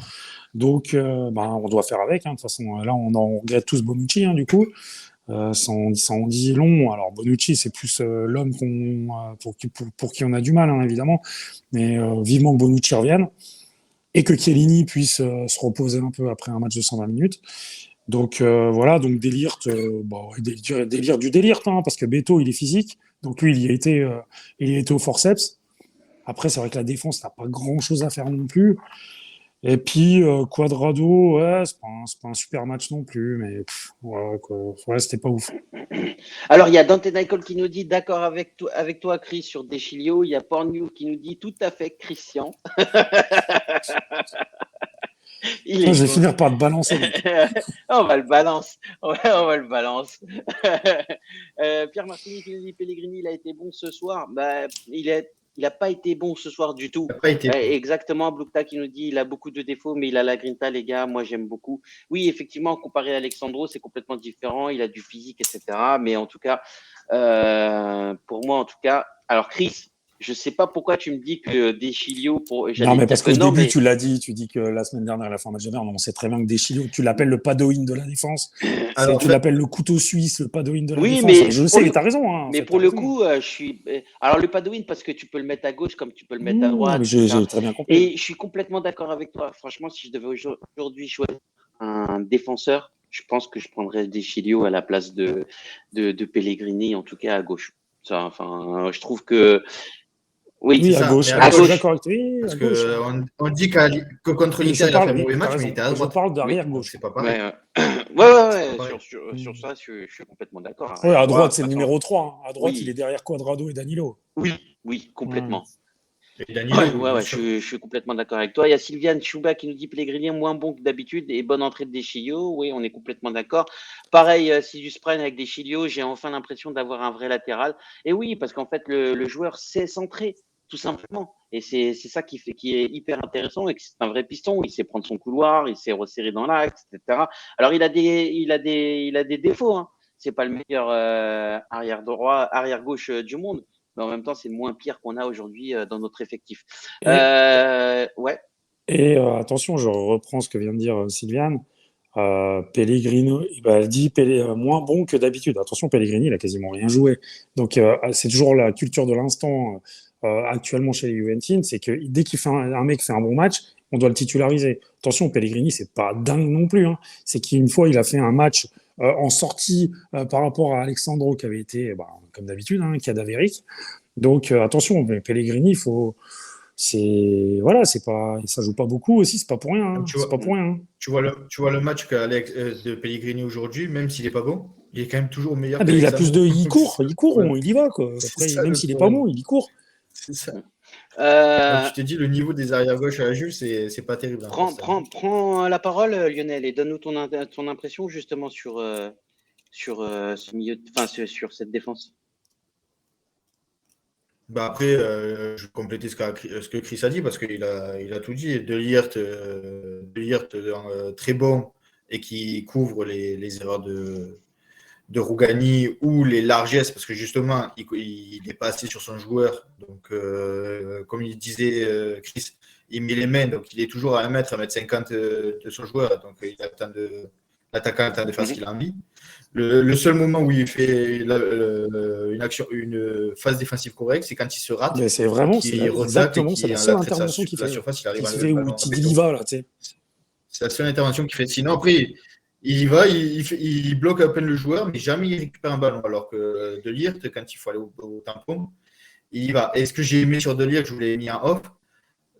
Donc, bah, on doit faire avec, hein. De toute façon, là, on regrette tous Bonucci, hein, du coup. Ça en dit long. Alors, Bonucci, c'est plus l'homme pour qui on a du mal, hein, évidemment. Mais vivement que Bonucci revienne et que Chiellini puisse se reposer un peu après un match de 120 minutes. Donc, voilà. Donc, Délire, délire du délire, hein, parce que Beto, il est physique. Donc, lui, il y a été au forceps. Après, c'est vrai que la défense n'a pas grand-chose à faire non plus. Et puis, Quadrado, ouais, c'est pas un super match non plus, mais ouais, quoi. Ouais, c'était pas ouf. Alors, il y a Dante Nicole qui nous dit d'accord avec toi, Chris, sur Deschilio. Il y a Pornew qui nous dit tout à fait, Christian. Il Putain, est je vais con. finir par te balancer, mec. On va le balance. Ouais, on va le balance. Pierre Martini qui nous dit Pellegrini, il a été bon ce soir. Bah, il a pas été bon ce soir du tout. Ça n'a pas été. Exactement, Blukta qui nous dit il a beaucoup de défauts, mais il a la grinta, les gars. Moi, j'aime beaucoup. Oui, effectivement, comparé à Alexandro, c'est complètement différent. Il a du physique, etc. Mais en tout cas, pour moi, en tout cas, alors Chris, je sais pas pourquoi tu me dis que Deschilio, Non, j'allais mais dire parce que qu'au non, début, mais tu l'as dit, tu dis que la semaine dernière, à la fin de match de merde, on sait très bien que Deschilio, tu l'appelles le Padoin de la défense. Alors, Tu l'appelles le couteau suisse, le Padoin de la oui, défense. Je le sais, le, t'as raison, hein, en mais fait, pour t'as le raison. coup, je suis. Alors, le Padwin, parce que tu peux le mettre à gauche comme tu peux le mettre à Non, mais droite, etc. j'ai très bien compris. Et je suis complètement d'accord avec toi. Franchement, si je devais aujourd'hui choisir un défenseur, je pense que je prendrais Deschilio à la place de Pellegrini, en tout cas à gauche. Ça, enfin, je trouve que. Oui, c'est Oui, à ça, mais gauche. à Ah, je suis gauche. d'accord avec toi. Oui, Parce à gauche. qu'on dit que contre Mais l'Inter, il a fait un mauvais t'as match, mais il raison. était à Je droite. parle oui. d'arrière Donc, gauche. c'est pas pareil. Ouais, ouais, C'est pas pareil. sur ça, je suis complètement d'accord. Ouais, Arrière à droit, droite, de c'est toute le façon. numéro 3, hein. À droite, il est Oui, derrière Quadrado et Danilo. oui, Ouais. complètement. Et Danilo, oui, bien Ouais, sûr. je suis complètement d'accord avec toi. Il y a Sylviane Chouba qui nous dit Pellegrini moins bon que d'habitude et bonne entrée de Deschilio. Oui, on est complètement d'accord. Pareil, Sidus Prime avec Deschilio, j'ai enfin l'impression d'avoir un vrai latéral. Et oui, parce qu'en fait, le joueur sait centrer, tout simplement. Et c'est ça qui est hyper intéressant et que c'est un vrai piston. Il sait prendre son couloir, il sait resserrer dans l'axe, etc. Alors, il a des défauts, hein. C'est pas le meilleur arrière droit, arrière gauche du monde. Mais en même temps, c'est le moins pire qu'on a aujourd'hui dans notre effectif. Et, Ouais. et attention, je reprends ce que vient de dire Sylviane. Pellegrino, bah, elle dit moins bon que d'habitude. Attention, Pellegrini, il a quasiment rien joué. Donc, c'est toujours la culture de l'instant actuellement chez les Juventines, c'est que dès qu'il fait un mec fait un bon match, on doit le titulariser. Attention, Pellegrini, c'est pas dingue non plus, hein. C'est qu'une fois, il a fait un match en sortie par rapport à Alexandro qui avait été, bah, comme d'habitude, hein, cadavérique. Donc, attention, mais Pellegrini, il faut. C'est pas, ça joue pas beaucoup aussi, c'est pas pour rien, hein. Tu C'est vois, pas pour rien, hein. tu vois le match de Pellegrini aujourd'hui, même s'il n'est pas bon, il est quand même toujours meilleur Ah ben il a plus de, qu'Alexandro. il court, il y va quoi. C'est Après, ça même le s'il est pas problème. bon, il y court. C'est ça. Donc Euh, tu t'es dit, le niveau des arrière-gauche à la Juve, c'est pas terrible encore cette année. prends la parole, Lionel, et donne-nous ton impression justement sur ce milieu, enfin sur cette défense. Bah après, je vais compléter ce que Chris a dit parce il a tout dit. De Ligt très bon et qui couvre les erreurs de Rougani ou les largesses parce que justement, il n'est pas assis sur son joueur. Donc, comme il disait Chris, il met les mains, donc il est toujours à 1 mètre, 1 mètre 50 de son joueur. Donc, il a le temps l'attaquant attend de faire ce qu'il a envie. Le seul moment où il fait une phase défensive correcte, c'est quand il se rate. Mais c'est vraiment, c'est exactement, c'est la seule intervention qu'il fait. Surface, il arrive à fait où il y va, là, tu sais. C'est la seule intervention qu'il fait. Sinon, après, il y va, il bloque à peine le joueur, mais jamais il récupère un ballon. Alors que De Ligt, quand il faut aller au tampon, il y va. Et ce que j'ai aimé sur De Ligt, je vous l'ai mis en off,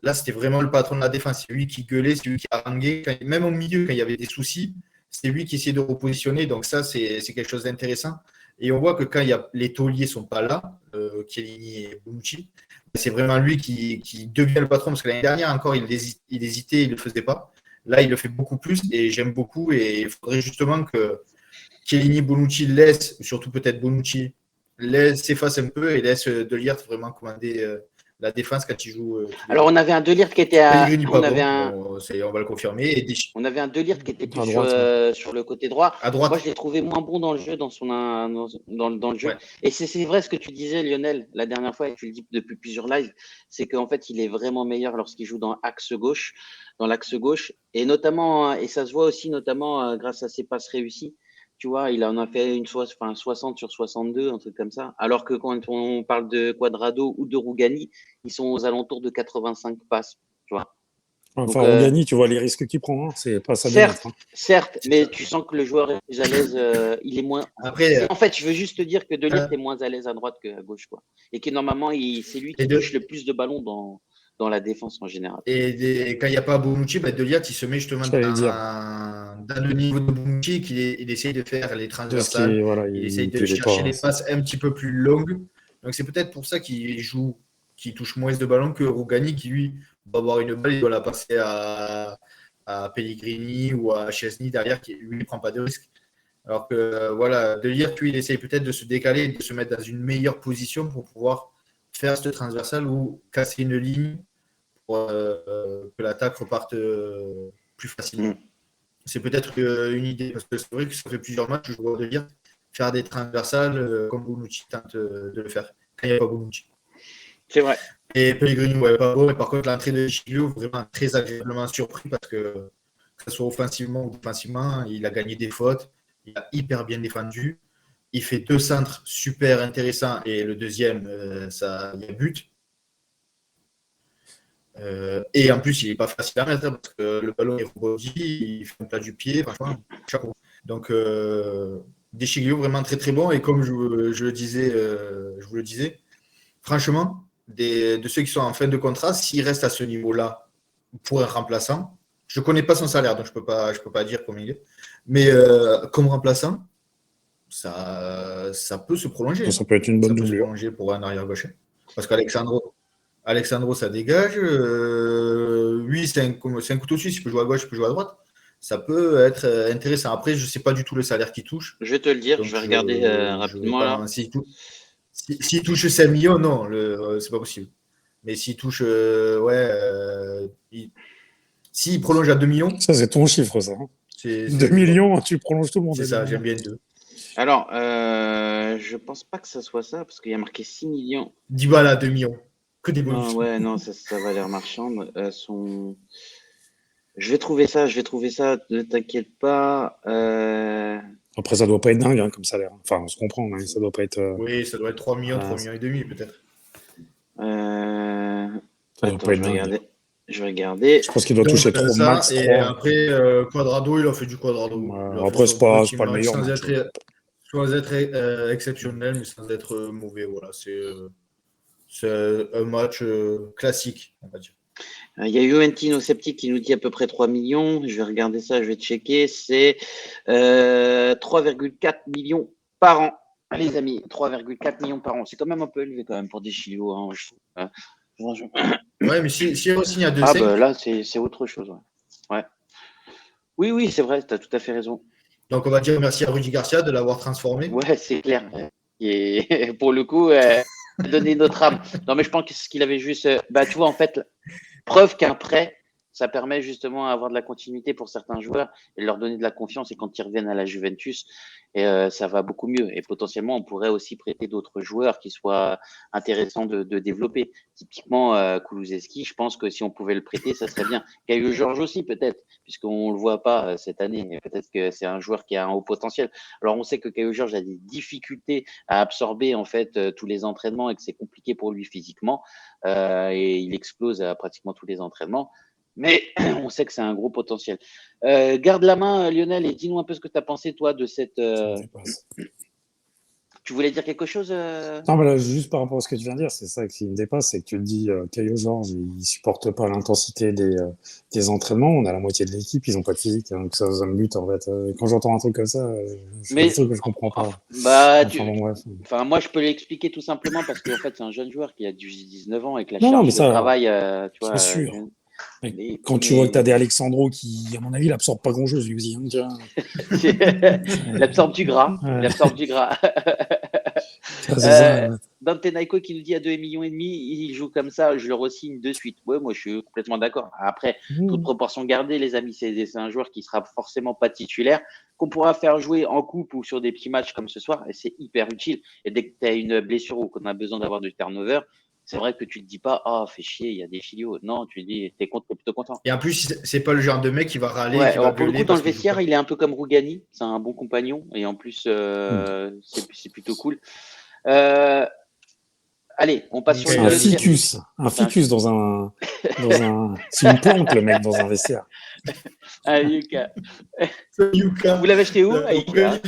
là, c'était vraiment le patron de la défense. C'est lui qui gueulait, c'est lui qui haranguait. Même au milieu, quand il y avait des soucis, c'est lui qui essayait de repositionner. Donc ça, c'est quelque chose d'intéressant. Et on voit que quand les tauliers ne sont pas là, Chiellini et Bonucci, c'est vraiment lui qui devient le patron. Parce que l'année dernière, encore, il hésitait, il ne le faisait pas. Là, il le fait beaucoup plus et j'aime beaucoup. Et il faudrait justement que Chiellini, Bonucci laisse, surtout peut-être Bonucci, s'efface un peu et laisse De Ligt vraiment commander la défense quand il joue. Alors, on avait un De Ligt qui était à. On va le confirmer. On avait un De Ligt qui était plus droite, sur le côté droit. À droite. Moi, je l'ai trouvé moins bon dans le jeu, dans le jeu. Ouais. Et c'est vrai ce que tu disais, Lionel, la dernière fois, et tu le dis depuis plusieurs lives, c'est qu'en fait, il est vraiment meilleur lorsqu'il joue dans l'axe gauche. Et notamment, et ça se voit aussi notamment grâce à ses passes réussies. Tu vois, il en a fait 60 sur 62, un truc comme ça. Alors que quand on parle de Cuadrado ou de Rougani, ils sont aux alentours de 85 passes, tu vois. Enfin, Rougani, tu vois les risques qu'il prend, hein, c'est pas ça. Certes, mais tu sens que le joueur est plus à l'aise, il est moins. En fait, je veux juste te dire que De Ligt est moins à l'aise à droite qu'à gauche, quoi. Et que normalement, c'est lui qui touche le plus de ballons dans la défense en général. Et quand il n'y a pas Bonucci, De Ligt, il se met justement dans le niveau de Bonucci, il essaye de faire les transversales, il essaye de chercher les passes un petit peu plus longues. Donc c'est peut-être pour ça qu'il touche moins de ballons que Rougani, qui lui va avoir une balle, il doit la passer à Pellegrini ou à Chesney derrière, qui lui ne prend pas de risque. Alors que De Ligt, lui, il essaye peut-être de se décaler, de se mettre dans une meilleure position pour pouvoir faire cette transversale ou casser une ligne pour que l'attaque reparte plus facilement. C'est peut-être une idée, parce que c'est vrai que ça fait plusieurs matchs que je vois De Ligt faire des transversales comme Bonucci tente de le faire quand il n'y a pas Bonucci. C'est vrai. Et Pellegrini, pas bon, mais par contre, l'entrée de Giglio, vraiment très agréablement surpris parce que ce soit offensivement ou défensivement, il a gagné des fautes, il a hyper bien défendu, il fait 2 centres super intéressants et le deuxième, il y a but. Et en plus, il n'est pas facile à mettre parce que le ballon est rebondit, il fait un plat du pied, franchement, chapeau. Donc, Deschilio, vraiment très très bon. Et comme je vous le disais, franchement, de ceux qui sont en fin de contrat, s'il reste à ce niveau-là pour un remplaçant, je ne connais pas son salaire, donc je peux pas dire combien il est. Mais comme remplaçant, ça peut se prolonger. Ça peut être une bonne doublure. Ça peut se prolonger pour un arrière-gauche. Parce qu'Alexandro, ça dégage. Lui, c'est un couteau suisse. Il peut jouer à gauche, il peut jouer à droite. Ça peut être intéressant. Après, je ne sais pas du tout le salaire qu'il touche. Je vais te le dire, donc je vais regarder rapidement là. S'il touche 5 millions, non, c'est pas possible. Mais s'il touche, s'il prolonge à 2 millions. Ça, c'est ton chiffre, ça. 2 millions, tu prolonges tout le monde. C'est ça, j'aime bien 2. Alors, je pense pas que ça soit ça, parce qu'il y a marqué 6 millions. Dybala, 2 millions. Que des bonus. Non, ça va l'air marchand. Je vais trouver ça, ne t'inquiète pas. Après, ça doit pas être dingue comme salaire. Enfin, on se comprend, mais ça doit pas être. Oui, ça doit être 3 millions, 3 millions et demi, peut-être. Je vais regarder. Je pense qu'il doit toucher 3 max. Et après, Cuadrado, il a fait du Quadrado. Après, c'est pas le meilleur. Sans être exceptionnel, mais sans être mauvais. Voilà, c'est un match classique, on va dire. Il y a Juventino Sceptique qui nous dit à peu près 3 millions. Je vais regarder ça, je vais checker. C'est 3,4 millions par an. Les amis, 3,4 millions par an. C'est quand même un peu élevé quand même pour Deschilio. Ouais, mais si on signe à 2,5. Ah, bah là, c'est autre chose. Ouais. Oui, c'est vrai, tu as tout à fait raison. Donc, on va dire merci à Rudy Garcia de l'avoir transformé. Ouais, c'est clair. Et pour le coup, donner notre âme. Non, mais je pense qu'il avait juste. Tu vois, en fait, preuve qu'un prêt, Ça permet justement d'avoir de la continuité pour certains joueurs et de leur donner de la confiance. Et quand ils reviennent à la Juventus, ça va beaucoup mieux. Et potentiellement, on pourrait aussi prêter d'autres joueurs qui soient intéressants de développer. Typiquement, Kulusevski, je pense que si on pouvait le prêter, ça serait bien. Caio Georges aussi, peut-être, puisqu'on le voit pas cette année. Peut-être que c'est un joueur qui a un haut potentiel. Alors, on sait que Caio Georges a des difficultés à absorber en fait tous les entraînements et que c'est compliqué pour lui physiquement. Et il explose à pratiquement tous les entraînements. Mais on sait que c'est un gros potentiel. Garde la main, Lionel, et dis-nous un peu ce que tu as pensé, toi, de cette. Tu voulais dire quelque chose Non, mais là, juste par rapport à ce que tu viens de dire, c'est ça qui me dépasse, c'est que tu te dis, Caio Georges, il supporte pas l'intensité des entraînements. On a la moitié de l'équipe, ils ont pas de physique, hein, donc ça me bute en fait. Quand j'entends un truc comme ça, c'est un truc que je comprends pas. Moi, je peux l'expliquer tout simplement parce qu'en fait, c'est un jeune joueur qui a 19 ans et que la Non, charge mais de travail, tu vois. C'est sûr. Quand tu vois que tu as des Alexandro qui, à mon avis, n'absorbent pas grand-chose, lui aussi. Hein, il absorbe du gras. Ouais. Il absorbe du gras. Ça, Dante Naiko qui nous dit à 2,5 millions, il joue comme ça, je le re-signe de suite. Ouais, moi je suis complètement d'accord. Après, toute proportion gardée, les amis, c'est un joueur qui sera forcément pas titulaire, qu'on pourra faire jouer en coupe ou sur des petits matchs comme ce soir, et c'est hyper utile. Et dès que tu as une blessure ou qu'on a besoin d'avoir du turnover, c'est vrai que tu te dis pas, fait chier, il y a des filios. Non, tu te dis, t'es plutôt content. Et en plus, c'est pas le genre de mec qui va râler. Ouais, qui va pour le coup, dans le vestiaire, il est un peu comme Rougani. C'est un bon compagnon. Et en plus, c'est plutôt cool. Allez, on passe sur un ficus. Un ficus dans un. C'est une plante, le mec, dans un vestiaire. Ah, Yuka. Vous l'avez acheté où? Ikea.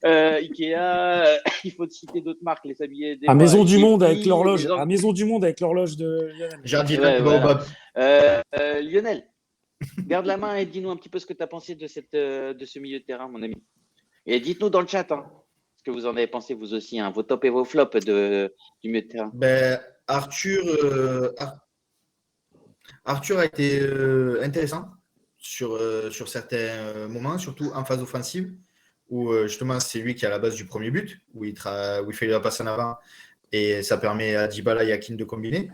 Ikea. Il faut citer d'autres marques, les amis. À Maison du Monde avec l'horloge. À Maison du Monde avec l'horloge de Lionel. Lionel, garde la main et dis-nous un petit peu ce que tu as pensé de ce milieu de terrain, mon ami. Et dites-nous dans le chat ce que vous en avez pensé, vous aussi, vos tops et vos flops du milieu de terrain. Arthur a été intéressant sur certains moments, surtout en phase offensive, où justement c'est lui qui est à la base du premier but, où il fait la passe en avant et ça permet à Dybala et Hakim de combiner.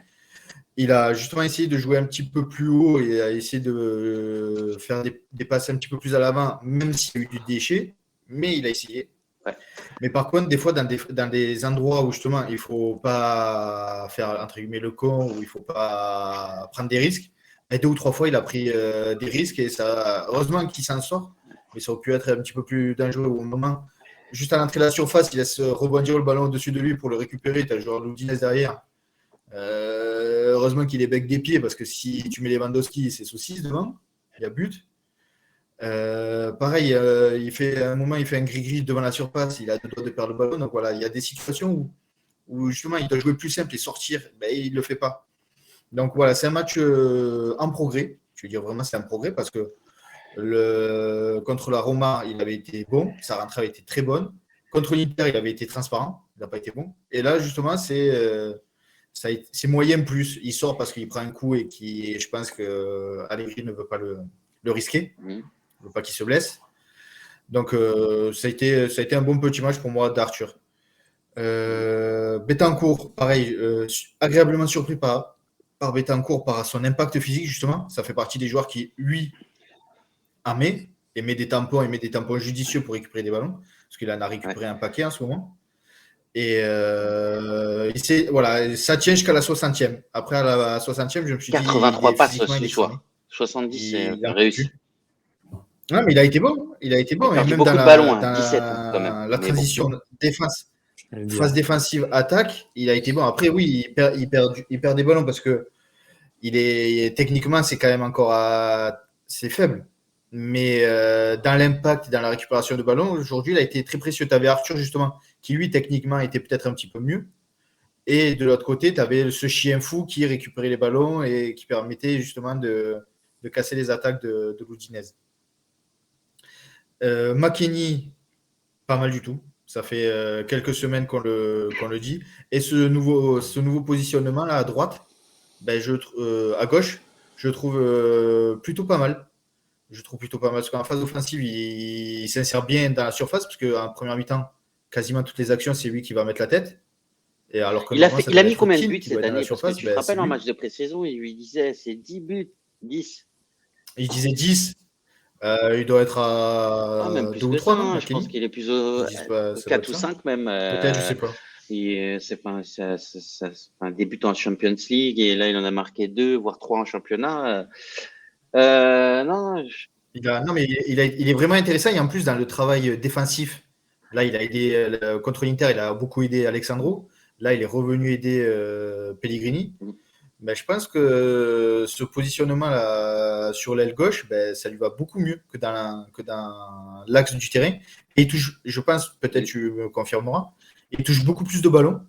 Il a justement essayé de jouer un petit peu plus haut et a essayé de faire des passes un petit peu plus à l'avant, même s'il y a eu du déchet, mais il a essayé. Ouais. Mais par contre, des fois, dans des endroits où justement il ne faut pas faire entre guillemets le con, où il ne faut pas prendre des risques, et 2 ou 3 fois il a pris des risques et ça, heureusement qu'il s'en sort, mais ça aurait pu être un petit peu plus dangereux au moment. Juste à l'entrée de la surface, il laisse rebondir le ballon au-dessus de lui pour le récupérer. Tu as le joueur Loudinez derrière. Heureusement qu'il est bec des pieds parce que si tu mets Lewandowski, c'est saucisse devant, il y a but. Pareil, il fait un gris-gris devant la surface, il a le droit de perdre le ballon. Donc voilà, il y a des situations où justement il doit jouer plus simple et sortir, il ne le fait pas. Donc voilà, c'est un match en progrès. Je veux dire vraiment c'est un progrès parce que contre la Roma, il avait été bon, sa rentrée avait été très bonne. Contre l'Inter, il avait été transparent, il n'a pas été bon. Et là justement c'est moyen plus. Il sort parce qu'il prend un coup et je pense que Allegri ne veut pas le risquer. Il ne veut pas qu'il se blesse. Donc, ça a été un bon petit match pour moi d'Arthur. Betancourt, pareil, agréablement surpris par Betancourt, par son impact physique, justement. Ça fait partie des joueurs qui, lui, en met et met des tampons judicieux pour récupérer des ballons, parce qu'il en a récupéré un paquet en ce moment. Et voilà, ça tient jusqu'à la 60e. Après, à la 60e, je me suis 83 passes ce soir. 70, c'est réussi. Non, mais il a été bon. Il a été bon. Il a même beaucoup dans de ballons, 17 quand même. La transition phase défensive attaque, il a été bon. Après, oui, il perd des ballons parce que techniquement, c'est quand même encore c'est faible. Mais dans l'impact, dans la récupération de ballon, aujourd'hui, il a été très précieux. Tu avais Arthur, justement, qui lui, techniquement, était peut-être un petit peu mieux. Et de l'autre côté, tu avais ce chien fou qui récupérait les ballons et qui permettait justement de casser les attaques de Loudinez. McKennie, pas mal du tout. Ça fait quelques semaines qu'on le dit. Et ce nouveau positionnement là à droite, à gauche, je trouve plutôt pas mal. Parce qu'en phase offensive, il s'insère bien dans la surface parce qu'en première mi-temps, quasiment toutes les actions, c'est lui qui va mettre la tête. Et alors que Il a, normalement, ça il a doit mis être combien de Keane buts qui cette doit être dans la année? Parce que surface, tu te ben, c'est rappelles en lui. match de pré-saison, il lui disait c'est 10 buts, 10. Il disait 10. Il doit être Ah, même à plus 2 ou que ça, 3, non, hein. Je pense Kenny? qu'il est plus Ils disent pas, ça doit être 4 ou ça. 5 même. Peut-être, je sais pas. C'est pas, un débutant en Champions League et là il en a marqué 2 voire 3 en championnat. Non, Non, mais il est vraiment intéressant. Et en plus, dans le travail défensif, là, il a aidé contre l'Inter, il a beaucoup aidé Alexandro. Là, il est revenu aider Pellegrini. Ben, je pense que ce positionnement là, sur l'aile gauche, ben, ça lui va beaucoup mieux que dans l'axe du terrain. Et il touche, je pense, peut-être tu me confirmeras, il touche beaucoup plus de ballons que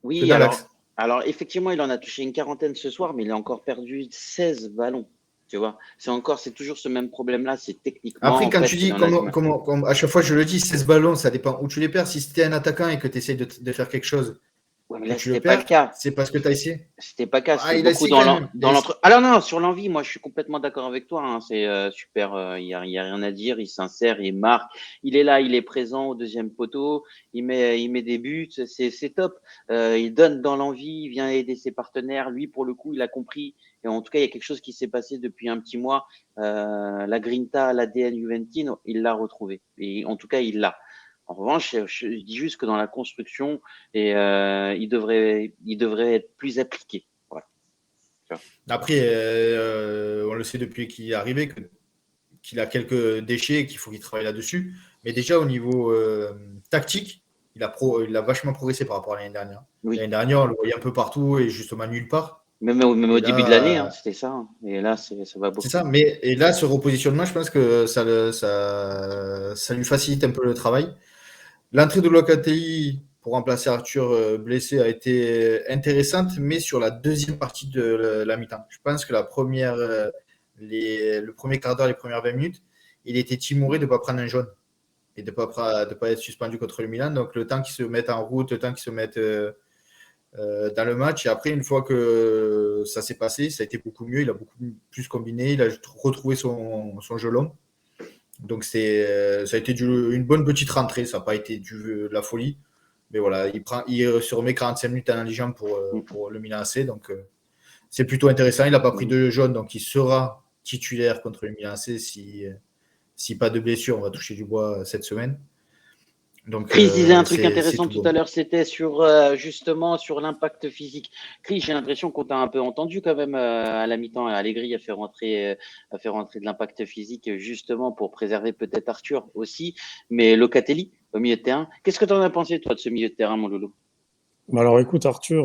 oui, dans l'axe. alors effectivement, il en a touché une quarantaine ce soir, mais il a encore perdu 16 ballons. Tu vois, c'est toujours ce même problème-là. C'est techniquement, Après, en quand fait, tu il dis, en a du mal. comme à chaque fois je le dis, 16 ballons, ça dépend où tu les perds. Si c'était un attaquant et que tu essaies de faire quelque chose, Ouais, mais que là, tu le c'était pas le perds, cas. c'est parce que tu as essayé. C'était pas le cas, Ah, c'était il a beaucoup essayé quand même. dans l'entre. Alors non, sur l'envie, moi je suis complètement d'accord avec toi, hein. C'est super, y a rien à dire, il s'insère, il marque, il est là, il est présent au deuxième poteau, il met des buts, c'est top. Il donne dans l'envie, il vient aider ses partenaires. Lui, pour le coup, il a compris. Et en tout cas, il y a quelque chose qui s'est passé depuis un petit mois. La Grinta, l'ADN Juventino, il l'a retrouvé. Et en tout cas, il l'a. En revanche, je dis juste que dans la construction, et il devrait être plus appliqué. Voilà. Après, on le sait depuis qu'il est arrivé qu'il a quelques déchets et qu'il faut qu'il travaille là-dessus. Mais déjà, au niveau tactique, il a vachement progressé par rapport à l'année dernière. Oui, L'année dernière, on le voyait un peu partout et justement nulle part. même Et au début de l'année, là, hein, c'était ça, hein. Et là, ça va c'est beaucoup ça. mieux. Et là, ce repositionnement, je pense que ça lui facilite un peu le travail. L'entrée de Locatelli pour remplacer Arthur blessé a été intéressante, mais sur la deuxième partie de la mi-temps. Je pense que le premier quart d'heure, les premières 20 minutes, il était timoré de ne pas prendre un jaune et de ne pas être suspendu contre le Milan. Donc le temps qu'il se mette en route, le temps qu'il se mette dans le match. Et après, une fois que ça s'est passé, ça a été beaucoup mieux. Il a beaucoup plus combiné. Il a retrouvé son jeu long. Donc ça a été une bonne petite rentrée. Ça n'a pas été de la folie. Mais voilà, il se remet 45 minutes à l'indigent pour le Milan AC. Donc c'est plutôt intéressant. Il n'a pas pris de jaune, donc il sera titulaire contre le Milan AC si pas de blessure. On va toucher du bois cette semaine. Donc Chris disait un truc c'est intéressant tout tout bon. à l'heure, c'était sur justement sur l'impact physique. Chris, j'ai l'impression qu'on t'a un peu entendu quand même à la mi-temps. Allegri a fait rentrer de l'impact physique justement pour préserver peut-être Arthur aussi, mais Locatelli au milieu de terrain. Qu'est-ce que tu en as pensé toi de ce milieu de terrain, mon loulou? Bah alors écoute, Arthur,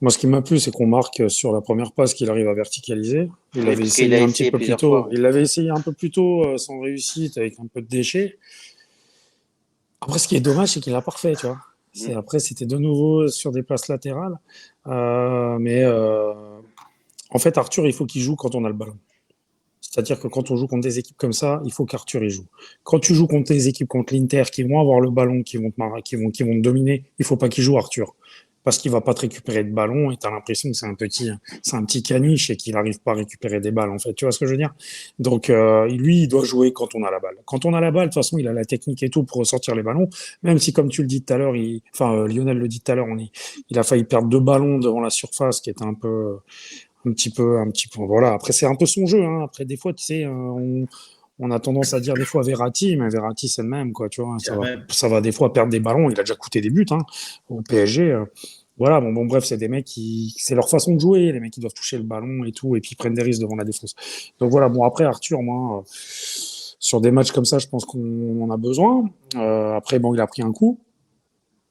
moi ce qui m'a plu, c'est qu'on marque sur la première passe qu'il arrive à verticaliser. Il Oui, l'avait parce qu'il essayé a un petit essayé peu plus plusieurs fois. tôt. Ouais. Il l'avait essayé un peu plus tôt sans réussite, avec un peu de déchets. Après, ce qui est dommage, c'est qu'il l'a pas refait, tu vois. Après, c'était de nouveau sur des places latérales. Mais en fait, Arthur, il faut qu'il joue quand on a le ballon. C'est-à-dire que quand on joue contre des équipes comme ça, il faut qu'Arthur y joue. Quand tu joues contre des équipes contre l'Inter qui vont avoir le ballon, qui vont te dominer, il faut pas qu'il joue Arthur. Parce qu'il va pas te récupérer de ballon et tu as l'impression que c'est un petit caniche et qu'il n'arrive pas à récupérer des balles, en fait. Tu vois ce que je veux dire? Donc, lui, il doit jouer quand on a la balle. Quand on a la balle, de toute façon, il a la technique et tout pour ressortir les ballons. Même si, comme tu le dis tout à l'heure, Lionel le dit tout à l'heure, il a failli perdre 2 ballons devant la surface, qui était un petit peu, voilà. Après, c'est un peu son jeu, hein. Après, des fois, tu sais, on a tendance à dire des fois Verratti, mais Verratti, c'est le même, quoi, tu vois. Ça va des fois perdre des ballons. Il a déjà coûté des buts, hein, au PSG. Voilà, bon, bref, c'est des mecs c'est leur façon de jouer. Les mecs qui doivent toucher le ballon et tout, et puis ils prennent des risques devant la défense. Donc voilà, bon, après, Arthur, moi, sur des matchs comme ça, je pense qu'on en a besoin. Après, bon, il a pris un coup.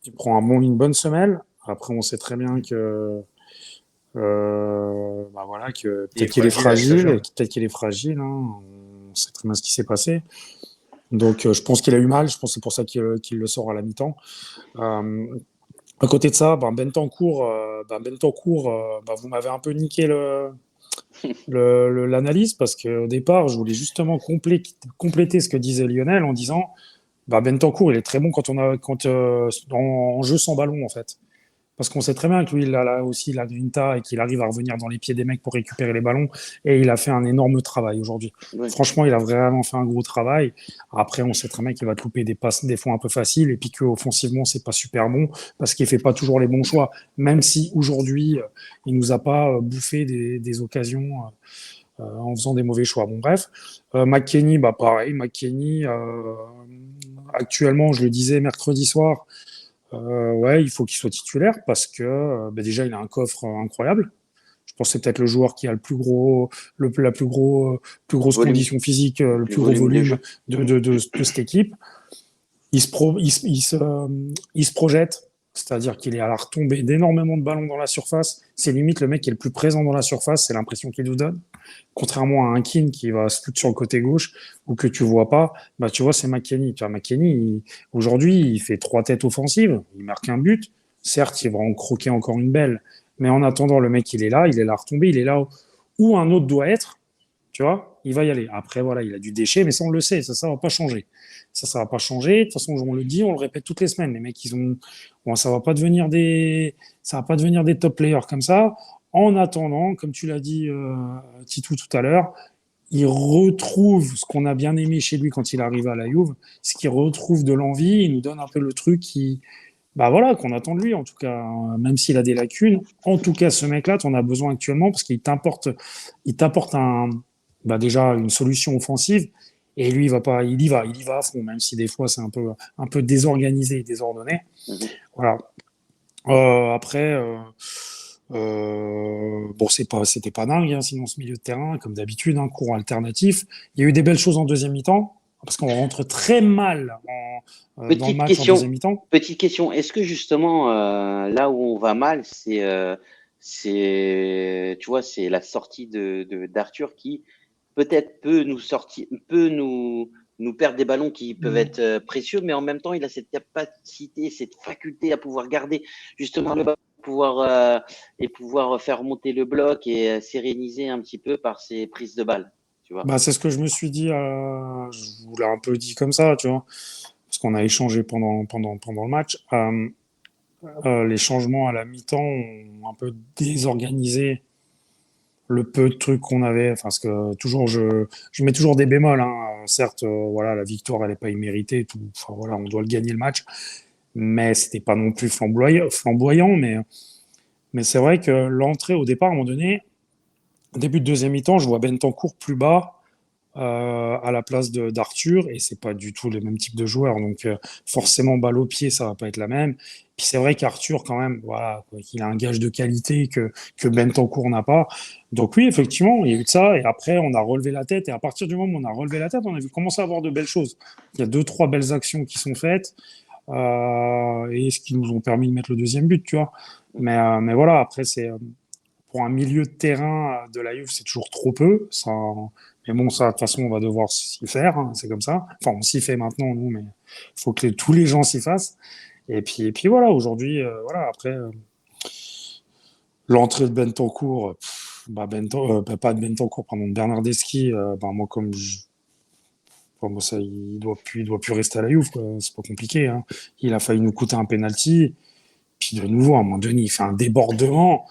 Il prend une bonne semelle. Après, on sait très bien que bah voilà, que peut-être qu'il est fragile, hein. On sait très bien ce qui s'est passé. Donc, je pense qu'il a eu mal. Je pense que c'est pour ça qu'il le sort à la mi-temps. À côté de ça, Bentancur, vous m'avez un peu niqué l'analyse parce qu'au départ, je voulais justement compléter ce que disait Lionel en disant Bentancur, il est très bon quand en jeu sans ballon, en fait. parce qu'on sait très bien que lui, il a là aussi la grinta et qu'il arrive à revenir dans les pieds des mecs pour récupérer les ballons. Et il a fait un énorme travail aujourd'hui. Ouais. Franchement, il a vraiment fait un gros travail. Après, on sait très bien qu'il va te louper des passes, des fois un peu faciles, et puis qu'offensivement, c'est pas super bon parce qu'il fait pas toujours les bons choix. Même si aujourd'hui, il nous a pas bouffé des occasions en faisant des mauvais choix. Bon, bref. McKennie, bah pareil. McKennie, actuellement, je le disais mercredi soir, ouais, il faut qu'il soit titulaire parce que bah déjà, il a un coffre incroyable. Je pense que c'est peut-être le joueur qui a le plus gros, la plus grosse Volume. condition physique, le plus gros volume de volume jeu. de cette équipe. Il se projette, c'est-à-dire qu'il est à la retombée d'énormément de ballons dans la surface. C'est limite le mec qui est le plus présent dans la surface, c'est l'impression qu'il nous donne. Contrairement à un Keane qui va se foutre sur le côté gauche ou que tu vois pas, bah tu vois, c'est McKennie. Tu vois, McKennie, aujourd'hui, il fait 3 têtes offensives, il marque un but. Certes, il va en croquer encore une belle, mais en attendant, le mec, il est là retombée, il est là où un autre doit être. Tu vois, il va y aller. Après, voilà, il a du déchet, mais ça, on le sait, ça va pas changer. Ça va pas changer. De toute façon, on le dit, on le répète toutes les semaines. Les mecs, bon, ça va pas devenir des top players comme ça. En attendant, comme tu l'as dit, Titou, tout à l'heure, il retrouve ce qu'on a bien aimé chez lui quand il arrive à la Juve, ce qu'il retrouve de l'envie, il nous donne un peu le truc bah voilà, qu'on attend de lui, en tout cas, même s'il a des lacunes. En tout cas, ce mec-là, tu en as besoin actuellement parce qu'il t'apporte bah déjà une solution offensive. Et lui, il y va à fond, même si des fois c'est un peu désorganisé et désordonné. Voilà. Après, bon, c'était pas dingue, hein, sinon ce milieu de terrain, comme d'habitude, un courant alternatif. Il y a eu des belles choses en deuxième mi-temps, parce qu'on rentre très mal dans le match en deuxième mi-temps. Petite question, est-ce que justement, là où on va mal, tu vois, c'est la sortie d'Arthur qui peut-être peut nous perdre des ballons qui peuvent être précieux, mais en même temps, il a cette capacité, cette faculté à pouvoir garder justement le ballon, pouvoir faire remonter le bloc et séréniser un petit peu par ses prises de balles. Tu vois. Bah, c'est ce que je me suis dit, je vous l'ai un peu dit comme ça, tu vois, parce qu'on a échangé pendant le match. Les changements à la mi-temps ont un peu désorganisé le peu de trucs qu'on avait, parce que toujours je mets toujours des bémols, hein. Certes, voilà, la victoire elle est pas imméritée, tout, enfin voilà, on doit le gagner le match, mais c'était pas non plus flamboyant, mais c'est vrai que l'entrée au départ, à un moment donné, début de deuxième mi-temps, je vois Bentancur plus bas à la place d'Arthur, et c'est pas du tout le même type de joueur, donc forcément balle au pied, ça va pas être la même. Puis c'est vrai qu'Arthur quand même, voilà, quoi, il a un gage de qualité que Bentancur n'a pas. Donc oui, effectivement, il y a eu de ça, et après on a relevé la tête, et à partir du moment où on a relevé la tête, on a vu commencer à avoir de belles choses. Il y a 2-3 belles actions qui sont faites, et ce qui nous ont permis de mettre le deuxième but, tu vois. Mais voilà, après c'est pour un milieu de terrain de la Juve, c'est toujours trop peu. Ça, mais bon, ça, de toute façon, on va devoir s'y faire, hein, c'est comme ça. Enfin, on s'y fait maintenant, nous, mais il faut que tous les gens s'y fassent. Et puis voilà, aujourd'hui, voilà, après, l'entrée de Bentancur, pas de Bentancur, pardon, de Bernardeschi, moi, moi, ça, il doit plus rester à la Juve, quoi. C'est pas compliqué, hein. Il a failli nous coûter un penalty. Puis de nouveau, à un moment donné, il fait un débordement.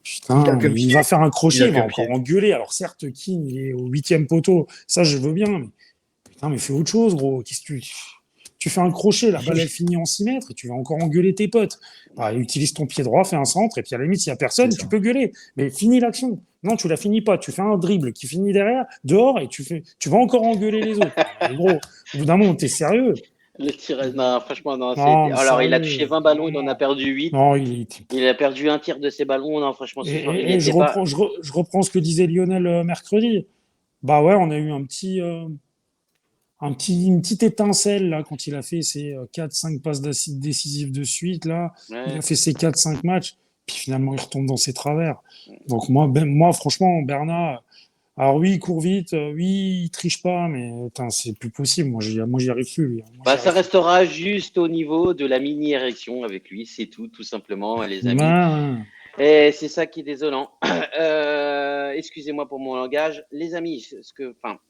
Putain, il va faire un crochet, il va encore engueuler. Alors certes, Keane, il est au 8e poteau, ça je veux bien, mais putain, mais fais autre chose, gros. Qu'est-ce que tu fais un crochet, la balle elle finit en 6 mètres et tu vas encore engueuler tes potes. Bah, utilise ton pied droit, fais un centre, et puis à la limite, s'il n'y a personne, tu peux gueuler. Mais finis l'action. Non, tu la finis pas. Tu fais un dribble qui finit derrière, dehors, et tu vas encore engueuler les autres. Mais gros, au bout d'un moment, t'es sérieux. Le tirage, non, franchement, non. Alors, sérieux, il a touché 20 ballons, il en a perdu 8. Non, il a perdu un tiers de ses ballons. Non, franchement, et je reprends ce que disait Lionel mercredi. Bah ouais, on a eu une petite étincelle là quand il a fait ses 4-5 passes décisives de suite là. Ouais. Il a fait ses 4-5 matchs, puis finalement il retombe dans ses travers. Donc moi franchement, Bernat. Alors oui, il court vite, oui, il triche pas, mais c'est plus possible. Moi, j'y arrive plus. Lui. Ça restera juste au niveau de la mini-érection avec lui, c'est tout simplement, les amis. Et c'est ça qui est désolant. Excusez-moi pour mon langage. Les amis,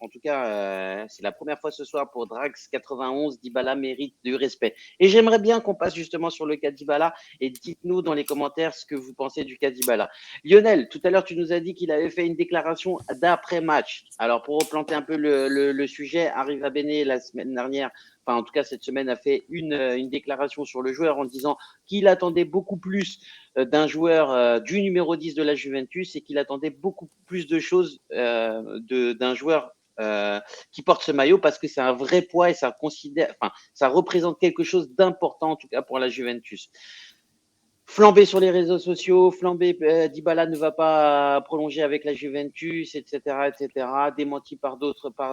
en tout cas, c'est la première fois ce soir pour Drax 91. Dybala mérite du respect. Et j'aimerais bien qu'on passe justement sur le cas Dybala et dites-nous dans les commentaires ce que vous pensez du cas Dybala. Lionel, tout à l'heure, tu nous as dit qu'il avait fait une déclaration d'après-match. Alors, pour replanter un peu le sujet, Arriva Bene, la semaine dernière, enfin, en tout cas, cette semaine, a fait une déclaration sur le joueur en disant qu'il attendait beaucoup plus d'un joueur du numéro 10 de la Juventus et qu'il attendait beaucoup plus de choses d'un joueur qui porte ce maillot parce que c'est un vrai poids et ça représente quelque chose d'important en tout cas pour la Juventus. Flambé sur les réseaux sociaux, Dybala ne va pas prolonger avec la Juventus, etc., démenti par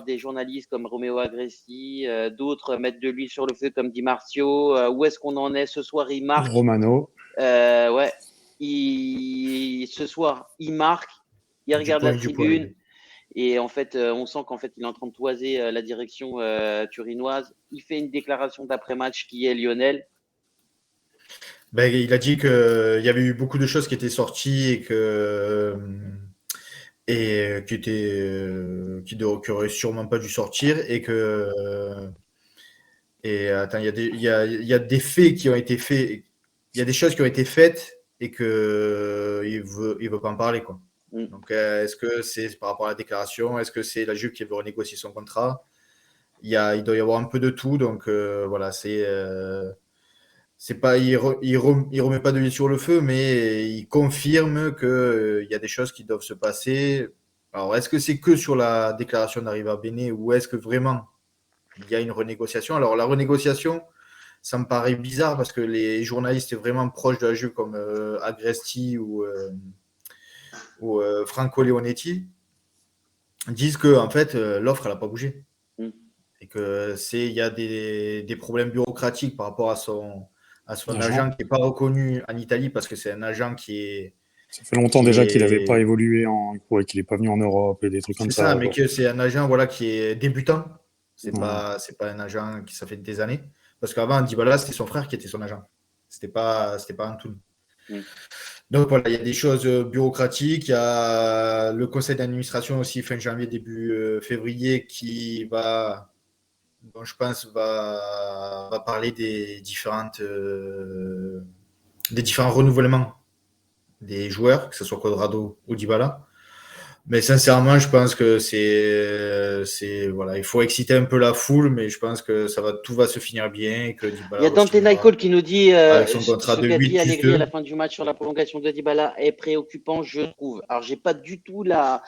des journalistes comme Romeo Agresti, d'autres mettent de l'huile sur le feu comme Di Marzio. Où est-ce qu'on en est ce soir? Il marque. Romano. Ouais. Ce soir, il marque, il regarde la tribune. Et en fait, on sent qu'en fait, il est en train de toiser la direction turinoise. Il fait une déclaration d'après-match qui est Lionel. Ben, il a dit qu'il y avait eu beaucoup de choses qui étaient sorties et qui n'auraient sûrement pas dû sortir attends, il y a des faits qui ont été faits, il y a des choses qui ont été faites et que il veut pas en parler, quoi. Donc, est-ce que c'est par rapport à la déclaration? Est-ce que c'est la Juve qui veut renégocier son contrat? Il doit y avoir un peu de tout. Donc, voilà, c'est pas, il remet pas de l'huile sur le feu, mais il confirme qu'il y a des choses qui doivent se passer. Alors, est-ce que c'est que sur la déclaration d'Arriva Bene ou est-ce que vraiment il y a une renégociation? Alors, la renégociation, ça me paraît bizarre parce que les journalistes vraiment proches de la Juve comme Agresti ou Franco Leonetti disent que en fait l'offre elle n'a pas bougé et que il y a des problèmes bureaucratiques par rapport à son agent qui n'est pas reconnu en Italie parce que c'est un agent qui est. Ça fait longtemps déjà qu'il n'avait pas évolué, qu'il n'est pas venu en Europe et des trucs comme ça. C'est ça, mais que c'est un agent qui est débutant. C'est pas un agent qui ça fait des années. Parce qu'avant, Dybala, c'était son frère qui était son agent. C'était pas Antoine. Donc voilà, il y a des choses bureaucratiques. Il y a le conseil d'administration aussi fin janvier, début février dont je pense va parler des différents renouvellements des joueurs, que ce soit Cuadrado ou Dybala. Mais sincèrement, je pense que voilà, il faut exciter un peu la foule, mais je pense que tout va se finir bien. Et que il y a Dante Nicole qui nous dit avec son contrat de 8 Allegri à la fin du match sur la prolongation de Dybala est préoccupant, je trouve. Alors, j'ai pas du tout la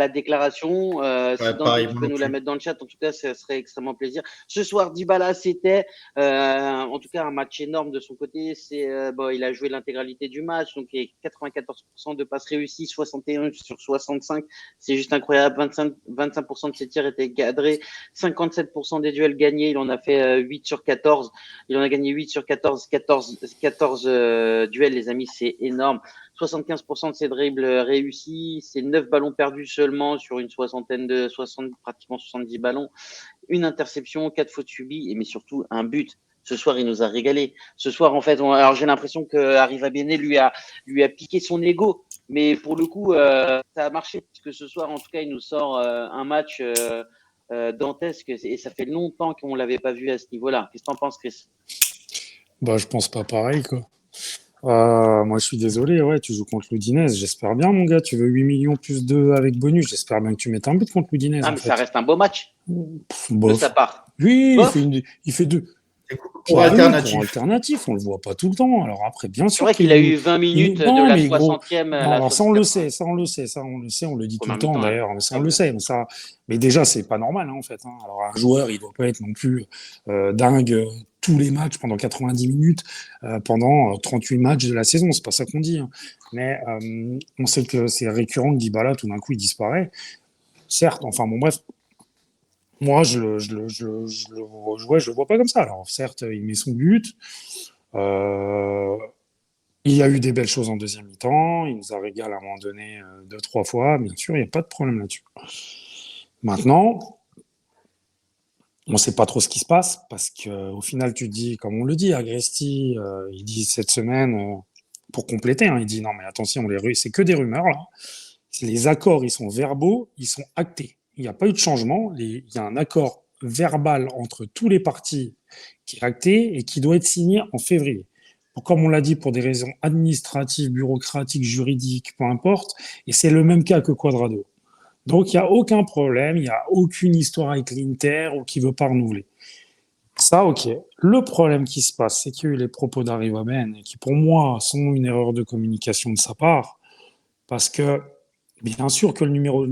déclaration. Si Dante peut nous la mettre dans le chat, en tout cas, ça serait extrêmement plaisir. Ce soir, Dybala, c'était en tout cas un match énorme de son côté. Il a joué l'intégralité du match, donc il y a 94% de passes réussies, 61 sur 65. C'est juste incroyable. 25% de ses tirs étaient cadrés, 57% des duels gagnés. Il en a fait 8 sur 14. Il en a gagné 8 sur 14 duels, les amis, c'est énorme. 75% de ses dribbles réussis, c'est 9 ballons perdus seulement sur une pratiquement 70 ballons, une interception, 4 fautes subies, mais surtout un but. Ce soir, il nous a régalé. Ce soir, en fait, alors j'ai l'impression que Arriva Bene lui a piqué son ego, mais pour le coup, ça a marché parce que ce soir, en tout cas, il nous sort un match dantesque et ça fait longtemps qu'on l'avait pas vu à ce niveau-là. Qu'est-ce que t'en penses, Chris? Je pense pas pareil, quoi. Moi, je suis désolé, ouais, tu joues contre l'Udinese. J'espère bien, mon gars. Tu veux 8 millions plus 2 avec bonus. J'espère bien que tu mettes un but contre l'Udinese. Ah, mais ça reste un beau match de sa part. Oui, il fait deux. Pour alternatif, on le voit pas tout le temps. Alors après, bien sûr. C'est vrai qu'il a eu 20 minutes de la 60e. Alors ça, on le sait, on le dit tout le temps d'ailleurs, mais ça, on le sait. Mais déjà, c'est pas normal, en fait. Alors un joueur, il doit pas être non plus dingue tous les matchs pendant 90 minutes, pendant 38 matchs de la saison. C'est pas ça qu'on dit. Mais on sait que c'est récurrent que Dybala, tout d'un coup, il disparaît. Certes, enfin bon, bref. Moi, je le vois pas comme ça. Alors, certes, il met son but. Il y a eu des belles choses en deuxième mi-temps. Il nous a régalé à un moment donné 2-3 fois. Bien sûr, il n'y a pas de problème là-dessus. Maintenant, on ne sait pas trop ce qui se passe parce qu'au final, tu dis, comme on le dit, Agresti, il dit cette semaine, pour compléter, hein, il dit non mais attention, c'est que des rumeurs là. Les accords, ils sont verbaux, ils sont actés. Il n'y a pas eu de changement. Il y a un accord verbal entre tous les partis qui est acté et qui doit être signé en février. Comme on l'a dit, pour des raisons administratives, bureaucratiques, juridiques, peu importe. Et c'est le même cas que Quadrado. Donc, il n'y a aucun problème, il n'y a aucune histoire avec l'Inter ou qui ne veut pas renouveler. Ça, ok. Le problème qui se passe, c'est qu'il y a eu les propos d'Arrivaben qui, pour moi, sont une erreur de communication de sa part. Parce que, bien sûr que le numéro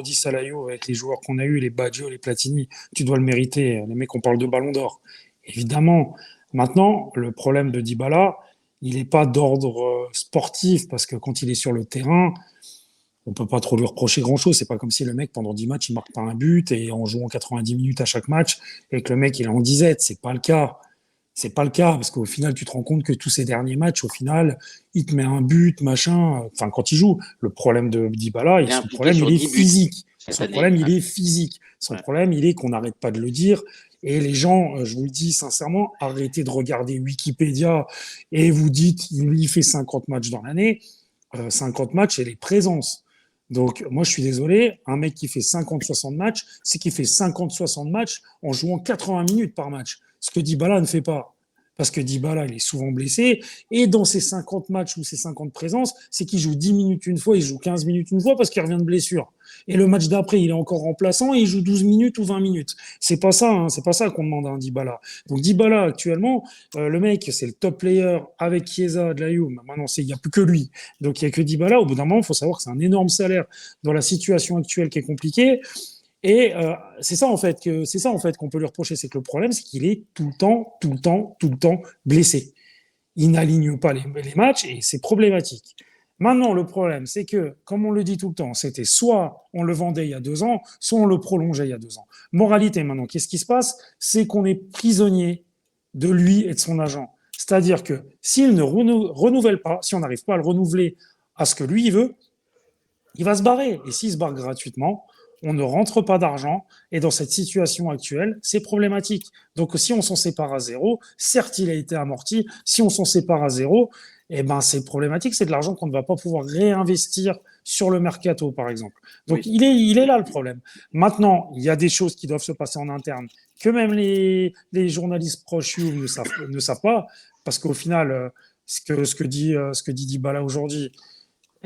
10 à la Juve, avec les joueurs qu'on a eu, les Baggio, les Platini, tu dois le mériter. Les mecs, on parle de ballon d'or. Évidemment. Maintenant, le problème de Dybala, il n'est pas d'ordre sportif, parce que quand il est sur le terrain, on peut pas trop lui reprocher grand-chose. C'est pas comme si le mec, pendant 10 matchs, il marque pas un but, et en jouant 90 minutes à chaque match, et que le mec, il est en disette. C'est pas le cas. C'est pas le cas, parce qu'au final, tu te rends compte que tous ces derniers matchs, au final, il te met un but, machin. Enfin, quand il joue, le problème de Dybala, son problème, il est physique. Son problème, il est physique. Son problème, il est qu'on n'arrête pas de le dire. Et les gens, je vous le dis sincèrement, arrêtez de regarder Wikipédia et vous dites, il fait 50 matchs dans l'année. 50 matchs et les présences. Donc, moi, je suis désolé, un mec qui fait 50-60 matchs, c'est qu'il fait 50-60 matchs en jouant 80 minutes par match. Ce que Dybala ne fait pas. Parce que Dybala, il est souvent blessé. Et dans ses 50 matchs ou ses 50 présences, c'est qu'il joue 10 minutes une fois, il joue 15 minutes une fois parce qu'il revient de blessure. Et le match d'après, il est encore remplaçant et il joue 12 minutes ou 20 minutes. C'est pas ça, hein, c'est pas ça qu'on demande à un Dybala. Donc Dybala, actuellement, le mec, c'est le top player avec Chiesa de la Juve. Maintenant, il n'y a plus que lui. Donc il n'y a que Dybala. Au bout d'un moment, il faut savoir que c'est un énorme salaire dans la situation actuelle qui est compliquée. Et c'est ça en fait qu'on peut lui reprocher, c'est que le problème, c'est qu'il est tout le temps blessé. Il n'aligne pas les matchs et c'est problématique. Maintenant, le problème, c'est que, comme on le dit tout le temps, c'était soit on le vendait il y a 2 ans, soit on le prolongeait il y a 2 ans. Moralité maintenant, qu'est-ce qui se passe? C'est qu'on est prisonnier de lui et de son agent. C'est-à-dire que s'il ne renouvelle pas, si on n'arrive pas à le renouveler à ce que lui il veut, il va se barrer. Et s'il se barre gratuitement, on ne rentre pas d'argent, et dans cette situation actuelle, c'est problématique. Donc si on s'en sépare à zéro, certes il a été amorti, si on s'en sépare à zéro, eh ben c'est problématique, c'est de l'argent qu'on ne va pas pouvoir réinvestir sur le mercato, par exemple. Donc oui. il est là le problème. Maintenant, il y a des choses qui doivent se passer en interne, que même les journalistes proches ne savent pas, parce qu'au final, ce que dit Dybala aujourd'hui,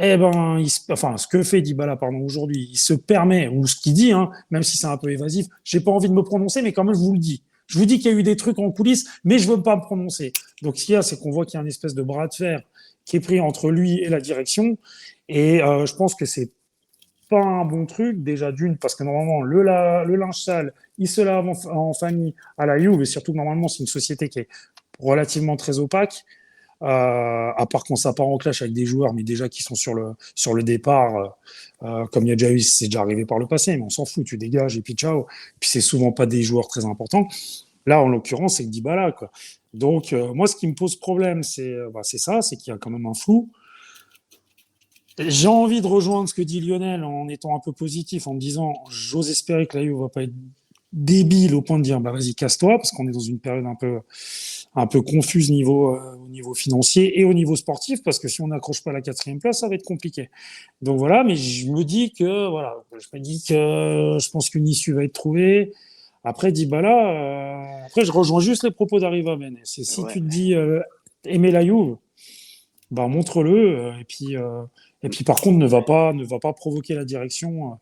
eh ben, ce que fait Dybala, aujourd'hui, il se permet, ou ce qu'il dit, hein, même si c'est un peu évasif, j'ai pas envie de me prononcer, mais quand même, je vous le dis. Je vous dis qu'il y a eu des trucs en coulisses, mais je veux pas me prononcer. Donc, ce qu'il y a, c'est qu'on voit qu'il y a une espèce de bras de fer qui est pris entre lui et la direction. Et je pense que c'est pas un bon truc, déjà d'une, parce que normalement, le linge sale, il se lave en famille à la Juve, et surtout, normalement, c'est une société qui est relativement très opaque. À part quand ça part en clash avec des joueurs, mais déjà qui sont sur le départ, comme il y a déjà eu, c'est déjà arrivé par le passé, mais on s'en fout, tu dégages et puis ciao. Puis c'est souvent pas des joueurs très importants. Là, en l'occurrence, c'est que Dybala, quoi. Donc, moi, ce qui me pose problème, c'est ça, c'est qu'il y a quand même un flou. J'ai envie de rejoindre ce que dit Lionel en étant un peu positif, en me disant, j'ose espérer que la Juve va pas être débile au point de dire, vas-y, casse-toi, parce qu'on est dans une période un peu confuse au niveau financier et au niveau sportif, parce que si on n'accroche pas la 4e place, ça va être compliqué. Donc voilà, mais je me dis que je pense qu'une issue va être trouvée. Après Dybala, après je rejoins juste les propos d'Arrivaben. C'est si tu te dis aimer la Juve, montre-le, et puis par contre ne va pas provoquer la direction.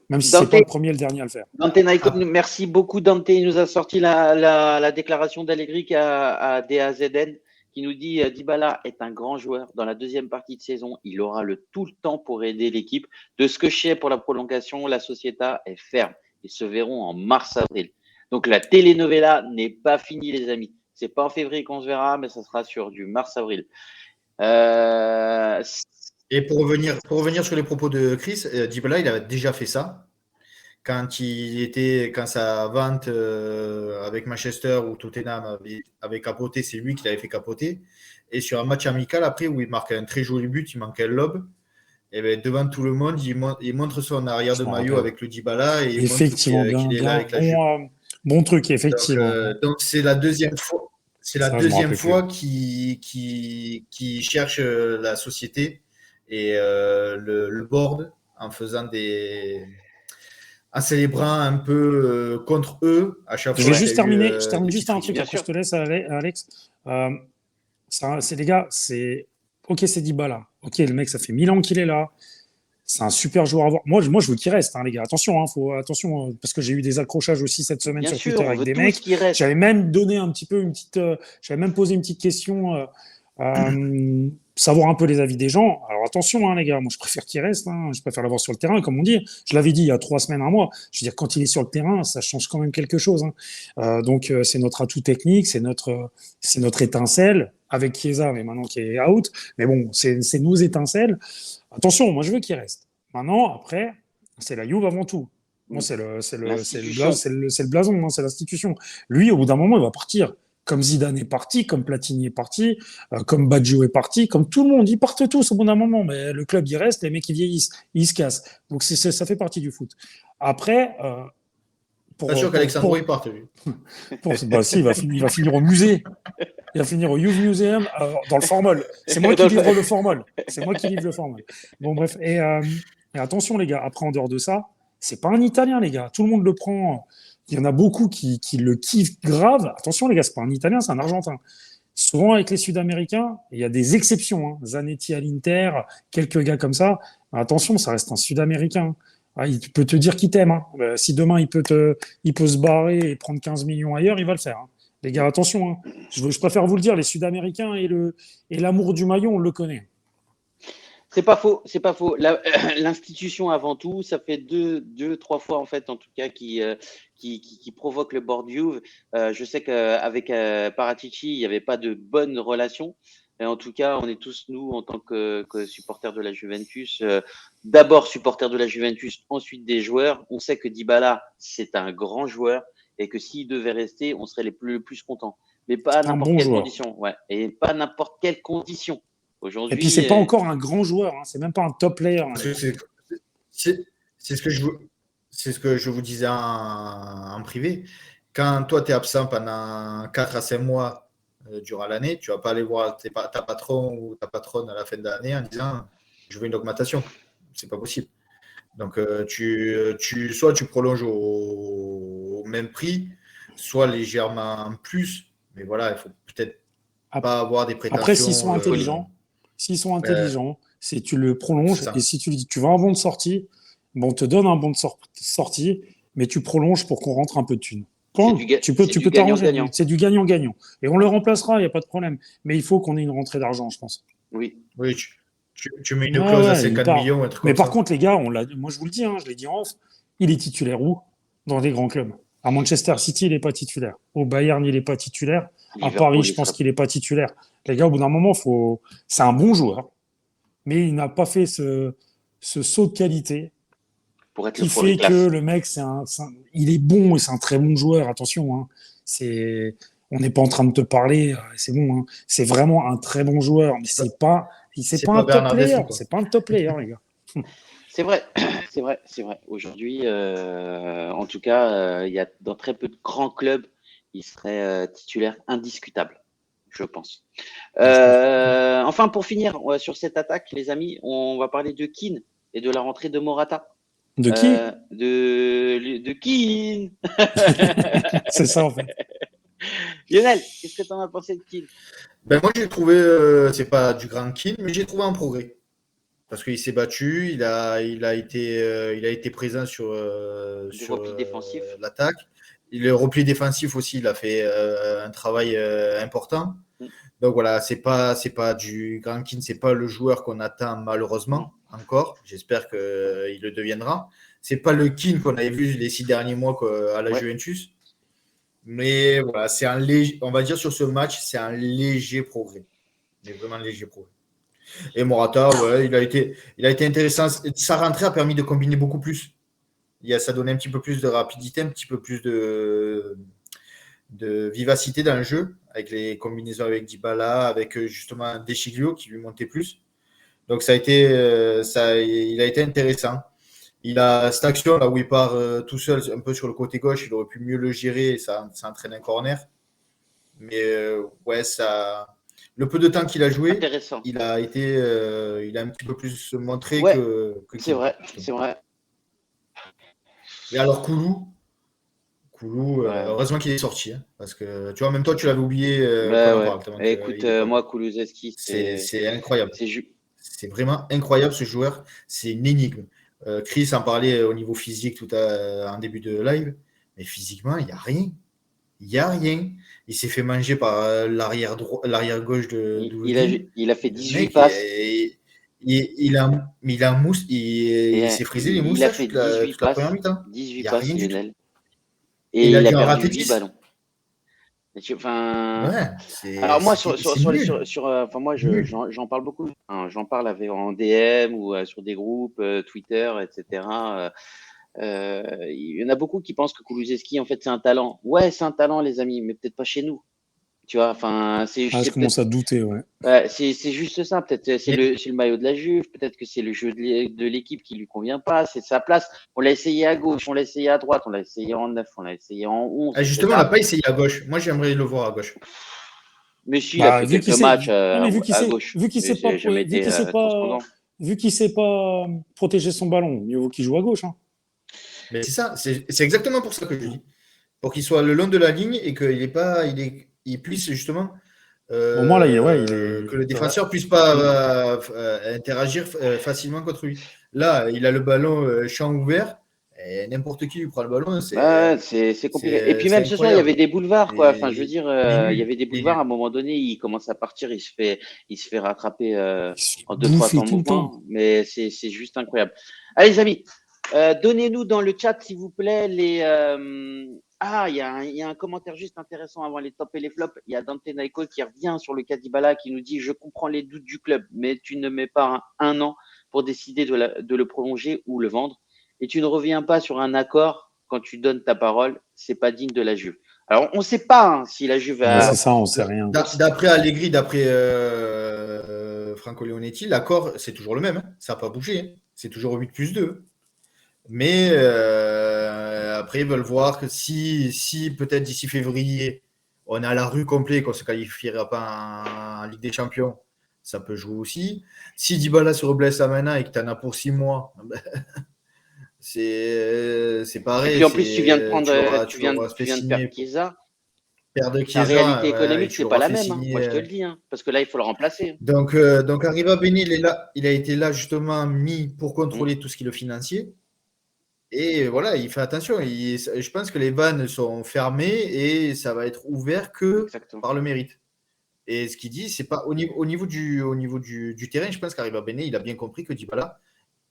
Même si c'est pas le premier et le dernier à le faire. Dante Naiko, merci beaucoup. Dante nous a sorti la déclaration d'Allegri à DAZN qui nous dit Dybala est un grand joueur. Dans la deuxième partie de saison, il aura tout le temps pour aider l'équipe. De ce que je sais pour la prolongation, la Società est ferme. Ils se verront en mars-avril. Donc la telenovela n'est pas finie, les amis. C'est pas en février qu'on se verra, mais ça sera sur du mars-avril. Et pour revenir sur les propos de Chris, Dybala, il avait déjà fait ça. Quand sa vente avec Manchester ou Tottenham avait capoté, c'est lui qui l'avait fait capoter. Et sur un match amical, après, où il marque un très joli but, il manque un lob, et bien, devant tout le monde, il montre son arrière de maillot avec le Dybala et il montre qu'il est là avec la Juve. Bon truc, effectivement. Donc c'est la deuxième fois. C'est la deuxième fois qu'il cherche la société et le board en faisant en célébrant un peu contre eux à chaque fois. Je vais juste terminer. Je termine juste un truc. Après, je te laisse, Alex. C'est les gars, c'est ok, c'est Dybala. Ok, le mec, ça fait 1000 ans qu'il est là. C'est un super joueur à voir. Moi, je veux qu'il reste, hein, les gars. Attention, attention, parce que j'ai eu des accrochages aussi cette semaine sur Twitter avec des mecs. J'avais même donné un petit peu j'avais même posé une petite question, savoir un peu les avis des gens. Alors attention, hein, les gars. Moi, je préfère qu'il reste. Hein, je préfère l'avoir sur le terrain, comme on dit. Je l'avais dit il y a 3 semaines, un mois. Je veux dire, quand il est sur le terrain, ça change quand même quelque chose. Hein. Donc, c'est notre atout technique, c'est notre étincelle avec Chiesa, mais maintenant qui est out. Mais bon, c'est nos étincelles. Attention, moi je veux qu'il reste. Maintenant, après, c'est la Juve avant tout. Moi, c'est le blason, hein, c'est l'institution. Lui, au bout d'un moment, il va partir. Comme Zidane est parti, comme Platini est parti, comme Baggio est parti, comme tout le monde. Ils partent tous au bout d'un moment. Mais le club, il reste, les mecs, ils vieillissent, ils se cassent. Donc, ça fait partie du foot. Après, pas sûr qu'Alexandro il parte, lui. Si, il va finir au musée. Il va finir au Youth Museum dans le formol. C'est moi qui livre le formol. Bon, bref. Et attention, les gars, après, en dehors de ça, c'est pas un Italien, les gars. Tout le monde le prend. Il y en a beaucoup qui le kiffent grave. Attention, les gars, c'est pas un Italien, c'est un Argentin. Souvent, avec les Sud-Américains, il y a des exceptions. Hein. Zanetti à l'Inter, quelques gars comme ça. Attention, ça reste un Sud-Américain. Il peut te dire qu'il t'aime. Hein. Si demain, il peut se barrer et prendre 15 millions ailleurs, il va le faire. Hein. Les gars, attention. Hein. Je préfère vous le dire, les Sud-Américains et l'amour du maillot, on le connaît. C'est pas faux. L'institution avant tout, ça fait deux, 3 fois en fait, en tout cas, qui provoque le board Juve. Je sais qu'avec Paratici, il n'y avait pas de bonnes relations. Et en tout cas, on est tous, nous, en tant que supporters de la Juventus, d'abord supporters de la Juventus, ensuite des joueurs. On sait que Dybala, c'est un grand joueur et que s'il devait rester, on serait le plus contents. Mais pas à n'importe quelle condition. Ouais. Et pas n'importe quelle condition. Aujourd'hui, et puis, c'est pas encore un grand joueur. Hein. C'est même pas un top player. Hein. C'est ce que je vous disais en privé. Quand toi, tu es absent pendant 4 à 5 mois durant l'année, tu vas pas aller voir ta patron ou ta patronne à la fin de l'année en disant je veux une augmentation. C'est pas possible. Donc, soit tu prolonges au même prix, soit légèrement en plus. Mais voilà, il faut peut-être pas avoir des prétentions. Après, s'ils sont intelligents, si tu le prolonges et si tu dis tu veux un bon de sortie, on te donne un bon de sortie, mais tu prolonges pour qu'on rentre un peu de thunes. Tu peux t'arranger. C'est du gagnant-gagnant. Et on le remplacera, il n'y a pas de problème. Mais il faut qu'on ait une rentrée d'argent, je pense. Oui. Tu mets une clause à 50 millions. Mais par contre, les gars, moi je vous le dis, je l'ai dit en off, il est titulaire où? Dans des grands clubs. À Manchester City, il n'est pas titulaire. Au Bayern, il n'est pas titulaire. À Paris, je pense qu'il n'est pas titulaire. Les gars, au bout d'un moment, c'est un bon joueur, mais il n'a pas fait ce saut de qualité qui fait que le mec, il est bon et c'est un très bon joueur. Attention, hein. On n'est pas en train de te parler, c'est bon. Hein. C'est vraiment un très bon joueur, mais c'est pas un top player. C'est pas un top player, les gars. C'est vrai. Aujourd'hui, en tout cas, il y a dans très peu de grands clubs, il serait titulaire indiscutable, je pense. Enfin, pour finir sur cette attaque, les amis, on va parler de Keane et de la rentrée de Morata. De qui De Keane. C'est ça, en fait. Lionel, qu'est-ce que tu en as pensé de Keane? Moi, j'ai trouvé, c'est pas du grand Keane, mais j'ai trouvé un progrès. Parce qu'il s'est battu, il a été présent sur l'attaque. Le repli défensif aussi, il a fait un travail important. Donc voilà, c'est pas du grand Keane, c'est pas le joueur qu'on attend malheureusement encore. J'espère qu'il le deviendra. C'est pas le Keane qu'on avait vu les 6 derniers mois à la Juventus. Mais voilà, on va dire sur ce match, c'est un léger progrès. Mais vraiment léger progrès. Et Morata, il a été intéressant. Sa rentrée a permis de combiner beaucoup plus. Ça donnait un petit peu plus de rapidité, un petit peu plus de vivacité dans le jeu, avec les combinaisons avec Dybala, avec justement Deschiglio qui lui montait plus. Donc il a été intéressant. Il a cette action là où il part tout seul, un peu sur le côté gauche, il aurait pu mieux le gérer et ça entraîne un corner. Mais ouais, ça, le peu de temps qu'il a joué, Intéressant. il a un petit peu plus montré Ouais, que c'est Kim, vrai, justement. c'est vrai. Et alors Koulou, Ouais. heureusement qu'il est sorti, hein, parce que tu vois, même toi, tu l'avais oublié qu'on Ouais, en ouais. parle, tellement Écoute, qu'il est pas bon. moi, Kulusevski, C'est incroyable. c'est ju- C'est vraiment incroyable ce joueur. C'est une énigme. Chris en parlait au niveau physique en début de live, mais physiquement, il n'y a rien. Il n'y a rien. Il s'est fait manger par l'arrière gauche d'Ouldin. il a fait Le 18 mec, passes il a un mousse, et il s'est frisé les il a moustaches fait 18 toute la première passes, mi-temps. Il 18 n'y a rien passes, du tout. Lionel. Et Et il a il a dû en perdu rater 8 10. ballons. Enfin, Ouais, alors moi c'est nul. enfin moi Nul. j'en parle beaucoup. Hein. J'en parle en DM ou sur des groupes Twitter, etc. Il y en a beaucoup qui pensent que Kulusevski en fait c'est un talent. Ouais, c'est un talent les amis, mais peut-être pas chez nous. Tu vois, enfin Ah, je c'est peut-être commence à douter, ouais. c'est juste ça. Peut-être Mais c'est le maillot de la Juve. Peut-être que c'est le jeu de l'équipe qui lui convient pas. C'est sa place. On l'a essayé à gauche, on l'a essayé à droite, on l'a essayé en 9, on l'a essayé en 11, justement, on n'a etc. pas essayé à gauche. Moi, j'aimerais le voir à gauche. Mais si, il a Bah, fait quelques matchs non, mais à gauche. vu qu'il Mais sait pas, c'est jamais été transcendant. vu qu'il sait pas protéger son ballon, mieux vaut qu'il joue à gauche, hein. Mais c'est ça, c'est exactement pour ça que je dis. Pour qu'il soit le long de la ligne et qu'il il puisse justement Au moins, là, que le C'est vrai. défenseur puisse pas interagir facilement contre lui. Là, il a le ballon champ ouvert et n'importe qui lui prend le ballon, Ouais, c'est compliqué. Et puis c'est même ce soir, il y avait incroyable. des boulevards, quoi. Enfin, je veux Et dire, il est il y nul. avait des Il est boulevards. À un nul. moment donné, il commence à partir, il se fait rattraper Il se fait en deux, trois bouffer temps tout le temps. mouvements. Mais c'est juste incroyable. Allez, les amis, donnez-nous dans le chat, s'il vous plaît, il y a un commentaire juste intéressant avant les tops et les flops. Il y a Dante Naiko qui revient sur le cas d'Ibala qui nous dit: Je comprends les doutes du club, mais tu ne mets pas un an pour décider de le prolonger ou le vendre. Et tu ne reviens pas sur un accord quand tu donnes ta parole. C'est pas digne de la Juve. Alors, on ne sait pas hein, si la Juve Ouais, c'est a. Alors, ça, on sait rien. d'après Allegri, d'après Franco Leonetti, l'accord, c'est toujours le même. Hein. Ça n'a pas bougé. Hein. C'est toujours 8+2. Mais après, ils veulent voir que si peut-être d'ici février, on est à la rue complète, qu'on ne se qualifiera pas en Ligue des Champions, ça peut jouer aussi. Si Dybala se reblesse là maintenant et que tu en as pour 6 mois, c'est Et pareil. puis en plus, Tu l'auras fait tu viens de perdre signer. Chiesa. Perdre Ta réalité Chiesa, ouais, économique, tu c'est pas l'auras la fait même. Hein. Moi, je te signer. le dis. Hein, parce que là, il faut le remplacer. Donc Arriva Beni, il est là, il a été là justement mis pour Hein. contrôler tout ce qui est le financier. Et voilà, il fait attention. Je pense que les vannes sont fermées et ça va être ouvert que Exactement. par le mérite. Et ce qu'il dit, c'est pas au niveau du terrain, je pense qu'Arriva Bene, il a bien compris que Dybala,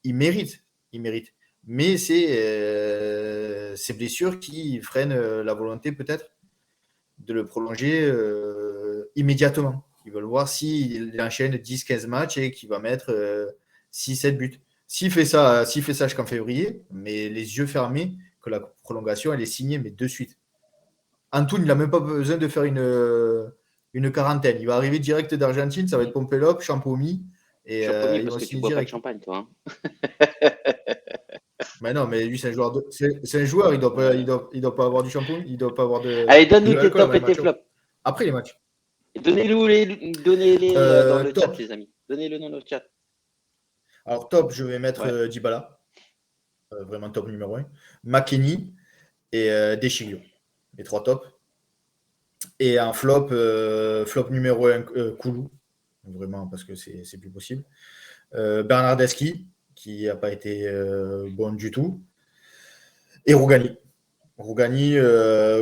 il mérite. Il mérite. Mais c'est ces blessures qui freinent la volonté peut-être de le prolonger immédiatement. Ils veulent voir s'il enchaîne 10-15 matchs et qu'il va mettre 6-7 buts. S'il fait ça jusqu'en février, mais les yeux fermés, que la prolongation, elle est signée, mais de suite. Antoine, il n'a même pas besoin de faire une quarantaine. Il va arriver direct d'Argentine, ça va être Pompelop, Champomy, et Champomy, ils parce vont que tu signer bois pas de direct. champagne, toi. Hein. Mais non, mais lui, c'est un joueur. C'est un joueur, il ne doit pas avoir du shampoing, il ne doit pas avoir de Allez, donne-nous tes l'alcool tops avant les et tes matchs. flops. Après les matchs. Donnez-les dans le Top. chat, les amis. Donnez-le dans le chat. Alors, top, je vais mettre Ouais. Dybala. Vraiment top numéro 1. McKennie et Deschiglio. Les 3 tops. Et un flop, flop numéro 1, Koulou. Vraiment, parce que c'est plus possible. Bernardeschi, qui n'a pas été bon du tout. Et Rougani. Rougani,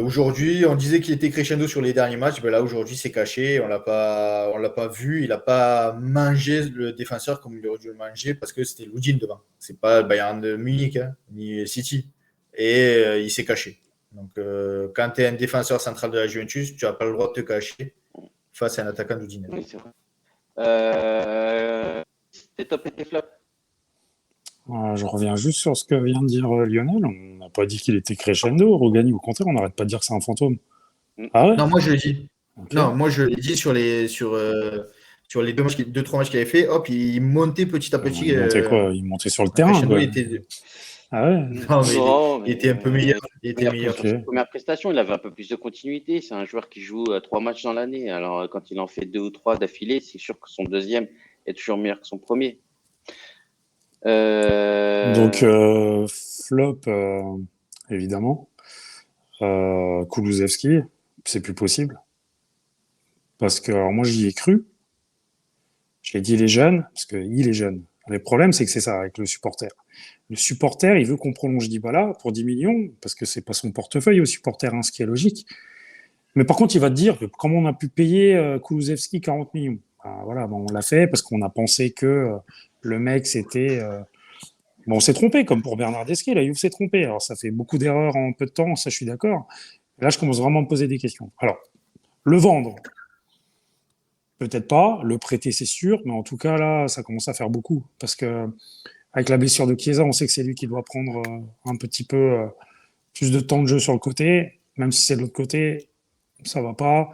aujourd'hui, on disait qu'il était crescendo sur les derniers matchs. Ben là, aujourd'hui, c'est caché. On l'a pas vu. Il n'a pas mangé le défenseur comme il aurait dû le manger parce que c'était Loudin devant. C'est pas le Bayern de Munich, hein, ni City. Et il s'est caché. Donc, quand tu es un défenseur central de la Juventus, tu n'as pas le droit de te cacher face à un attaquant d'Udinese. Oui, c'est vrai. Tes top et tes flops. Je reviens juste sur ce que vient de dire Lionel. On n'a pas dit qu'il était crescendo. Rougani, au contraire, on n'arrête pas de dire que c'est un fantôme. Ah ouais? Non, moi je l'ai dit. Ok. Non, moi je l'ai dit sur les 2-3 matchs qu'il avait fait. Hop, il montait petit à petit. Il montait quoi? Il montait sur le terrain. Crescendo, Quoi. il était. Ah ouais? Non, mais Non, il était un peu meilleur. Il était meilleur. sur ses Ok. premières prestations, il avait un peu plus de continuité. C'est un joueur qui joue 3 matchs dans l'année. Alors, quand il en fait 2 ou 3 d'affilée, c'est sûr que son deuxième est toujours meilleur que son premier. Donc, Euh, flop, évidemment. Kulusevski, c'est plus possible. Parce que alors moi, j'y ai cru. J'ai dit il est jeune, parce qu'il est jeune. Le problème, c'est que c'est ça avec le supporter. Le supporter, il veut qu'on prolonge Dybala pour 10 millions, parce que c'est pas son portefeuille au supporter, hein, ce qui est logique. Mais par contre, il va te dire que comment on a pu payer Kulusevski 40 millions. Ben, voilà, ben, on l'a fait parce qu'on a pensé que le mec, c'était... Bon, on s'est trompé, comme pour Bernardeschi, la Juve s'est trompé. Alors, ça fait beaucoup d'erreurs en peu de temps, ça, je suis d'accord. Là, je commence vraiment à me poser des questions. Alors, le vendre, peut-être pas. Le prêter, c'est sûr. Mais en tout cas, là, ça commence à faire beaucoup. Parce que avec la blessure de Chiesa, on sait que c'est lui qui doit prendre un petit peu plus de temps de jeu sur le côté. Même si c'est de l'autre côté, ça va pas.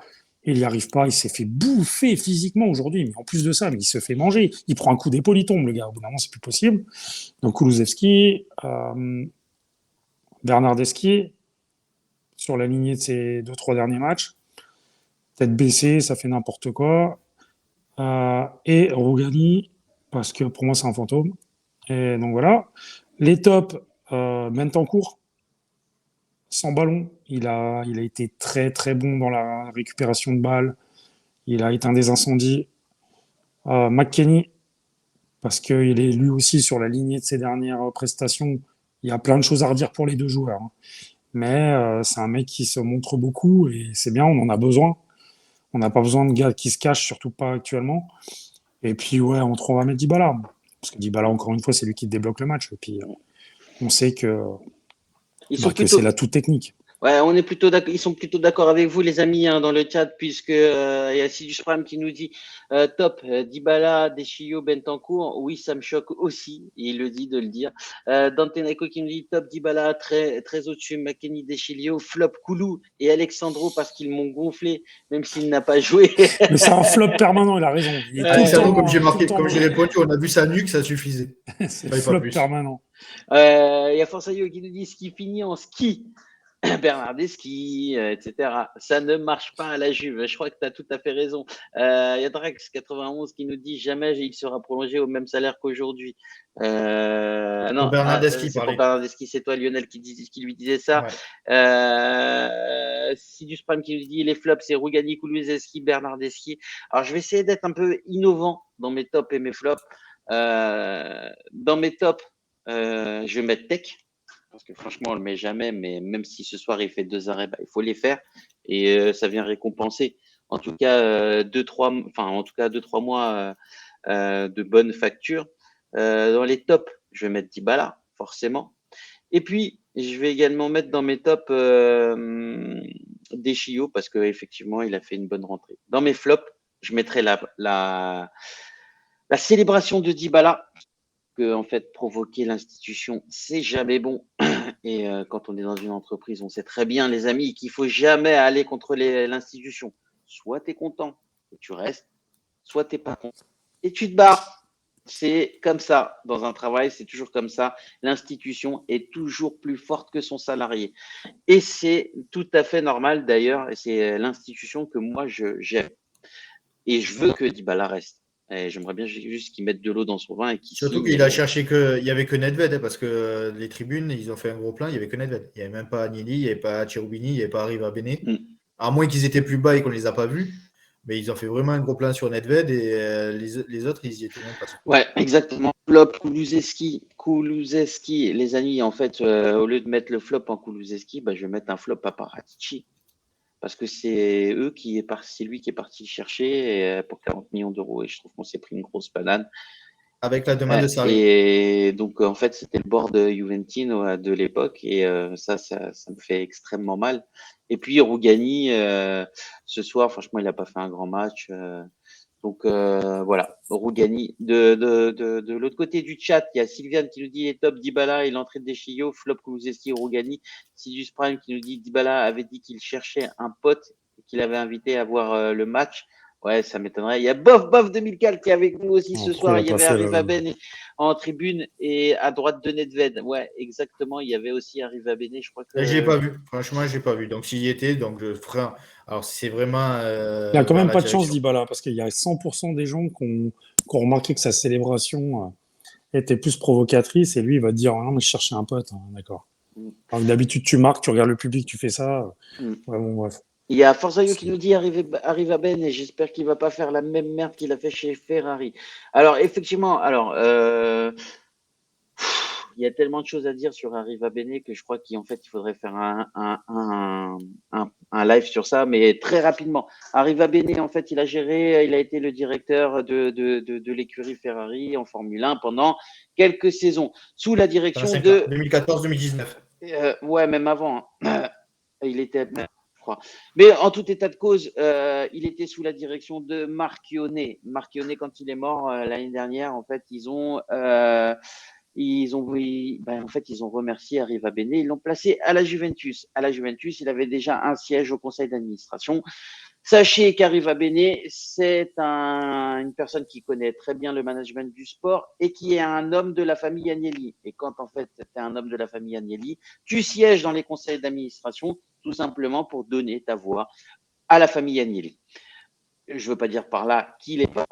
Il n'y arrive pas. Il s'est fait bouffer physiquement aujourd'hui. Mais en plus de ça, mais il se fait manger. Il prend un coup d'épaule, il tombe, le gars. Au bout d'un moment, c'est plus possible. Donc, Kulusevski, Bernardeschi, sur la lignée de ses 2-3 derniers matchs, tête baissée, ça fait n'importe quoi. Et Rougani, parce que pour moi, c'est un fantôme. Et donc voilà. Les tops, Bentancur, sans ballon. Il a été très très bon dans la récupération de balles. Il a éteint des incendies. McKennie, parce qu'il est lui aussi sur la lignée de ses dernières prestations. Il y a plein de choses à redire pour les deux joueurs, hein. Mais c'est un mec qui se montre beaucoup et c'est bien, on en a besoin. On n'a pas besoin de gars qui se cachent, surtout pas actuellement. Et puis, ouais, on va mettre Dybala. Parce que Dybala, encore une fois, c'est lui qui débloque le match. Et puis, on sait ils sont que c'est plutôt, la toute technique. Ouais, on est plutôt d'accord, ils sont plutôt d'accord avec vous, les amis, hein, dans le chat, puisque il y a Sidus Prime qui nous dit top, Dybala, Deschilio, Bentancur. Oui, ça me choque aussi, et il le dit de le dire. Dante Neco qui nous dit top, Dybala, très, très au-dessus, McKennie, Deschilio, flop, Koulou et Alexandro parce qu'ils m'ont gonflé, même s'il n'a pas joué. Mais c'est un flop permanent, il a raison. Il est Alexandro, comme j'ai tout le marqué, temps comme j'ai mauvais. répondu, on a vu sa nuque, ça suffisait. C'est Fallait pas flop plus. permanent. Il y a Forsayo qui nous dit ce qui finit en ski. Bernardeschi, etc. Ça ne marche pas à la Juve. Je crois que tu as tout à fait raison. Il y a Drex91 qui nous dit jamais il sera prolongé au même salaire qu'aujourd'hui. Pour Non, Bernardeschi, c'est pour parler. Bernardeschi, c'est toi Lionel qui lui disait ça. Ouais. Sidus Prime qui nous dit les flops, c'est Rougani, Kulusevski, Bernardeschi. Alors je vais essayer d'être un peu innovant dans mes tops et mes flops. Dans mes tops, je vais mettre Tech. Parce que franchement, on le met jamais, mais même si ce soir il fait 2 arrêts, il faut les faire et ça vient récompenser. En tout cas, 2-3 mois de bonnes factures. Dans les tops, je vais mettre Dybala, forcément. Et puis, je vais également mettre dans mes tops Deschillo parce qu'effectivement, il a fait une bonne rentrée. Dans mes flops, je mettrai la célébration de Dybala, que en fait provoquer l'institution, c'est jamais bon. Et quand on est dans une entreprise, on sait très bien, les amis, qu'il faut jamais aller contre l'institution. Soit tu es content et tu restes, soit tu n'es pas content et tu te barres. C'est comme ça. Dans un travail, c'est toujours comme ça. L'institution est toujours plus forte que son salarié. Et c'est tout à fait normal d'ailleurs. Et c'est l'institution que moi, j'aime. Et je veux que Dybala reste. Et j'aimerais bien juste qu'il mette de l'eau dans son vin et qu'il Surtout signe. qu'il a cherché que. Il n'y avait que Nedved, hein, parce que les tribunes, ils ont fait un gros plein, il n'y avait que Nedved. Il n'y avait même pas Agnelli, il n'y avait pas Cherubini, il n'y avait pas Arriva Bene. À moins qu'ils étaient plus bas et qu'on ne les a pas vus. Mais ils ont fait vraiment un gros plein sur Nedved et les autres, ils y étaient même pas. Ouais, exactement. Flop, Kulusevski, les amis, en fait, au lieu de mettre le flop en Kulusevski, je vais mettre un flop à Paratici. Parce que c'est lui qui est parti le chercher pour 40 millions d'euros. Et je trouve qu'on s'est pris une grosse banane. Avec la demande de Sarri. Et donc, en fait, c'était le board Juventino de l'époque. Et ça me fait extrêmement mal. Et puis, Rougani, ce soir, franchement, il n'a pas fait un grand match. Donc voilà, Rougani. De l'autre côté du chat, il y a Sylviane qui nous dit est top Dybala et l'entrée de Deschillo, flop Kulusevski, Rougani. Sidus Prime qui nous dit Dybala avait dit qu'il cherchait un pote et qu'il avait invité à voir le match. Ouais, ça m'étonnerait. Il y a Bof 2004 qui est avec nous aussi ce soir. Il y avait Arriva Ben en tribune et à droite de Nedved. Ouais, exactement. Il y avait aussi Arriva Ben. Je crois que. Je l'ai pas vu. Franchement, je l'ai pas vu. Donc, s'il y était, donc je ferai. Alors, c'est vraiment. Il a quand même la pas de chance, direction. Dybala, parce qu'il y a 100% des gens qui ont remarqué que sa célébration était plus provocatrice et lui, il va te dire ah, non, mais je cherchais un pote. Hein, d'accord. Alors, d'habitude, tu marques, tu regardes le public, tu fais ça. Ouais, bon, bref. Il y a Forzaio qui nous dit Arriva Ben et j'espère qu'il va pas faire la même merde qu'il a fait chez Ferrari. Alors, effectivement, il y a tellement de choses à dire sur Arriva Bene que je crois qu'en fait, il faudrait faire un live sur ça, mais très rapidement. Arriva Bene, en fait, il a été le directeur de l'écurie Ferrari en Formule 1 pendant quelques saisons, sous la direction de… 2014-2019. Ouais, même avant. Hein. Il était… je crois. Mais en tout état de cause, il était sous la direction de Marchionnet. Marchionnet, quand il est mort l'année dernière, en fait, ils ont remercié Arriva Bene, ils l'ont placé à la Juventus. À la Juventus, il avait déjà un siège au conseil d'administration. Sachez qu'Arriva Bene, c'est une personne qui connaît très bien le management du sport et qui est un homme de la famille Agnelli. Et quand en fait tu es un homme de la famille Agnelli, tu sièges dans les conseils d'administration tout simplement pour donner ta voix à la famille Agnelli. Je ne veux pas dire par là qu'il n'est pas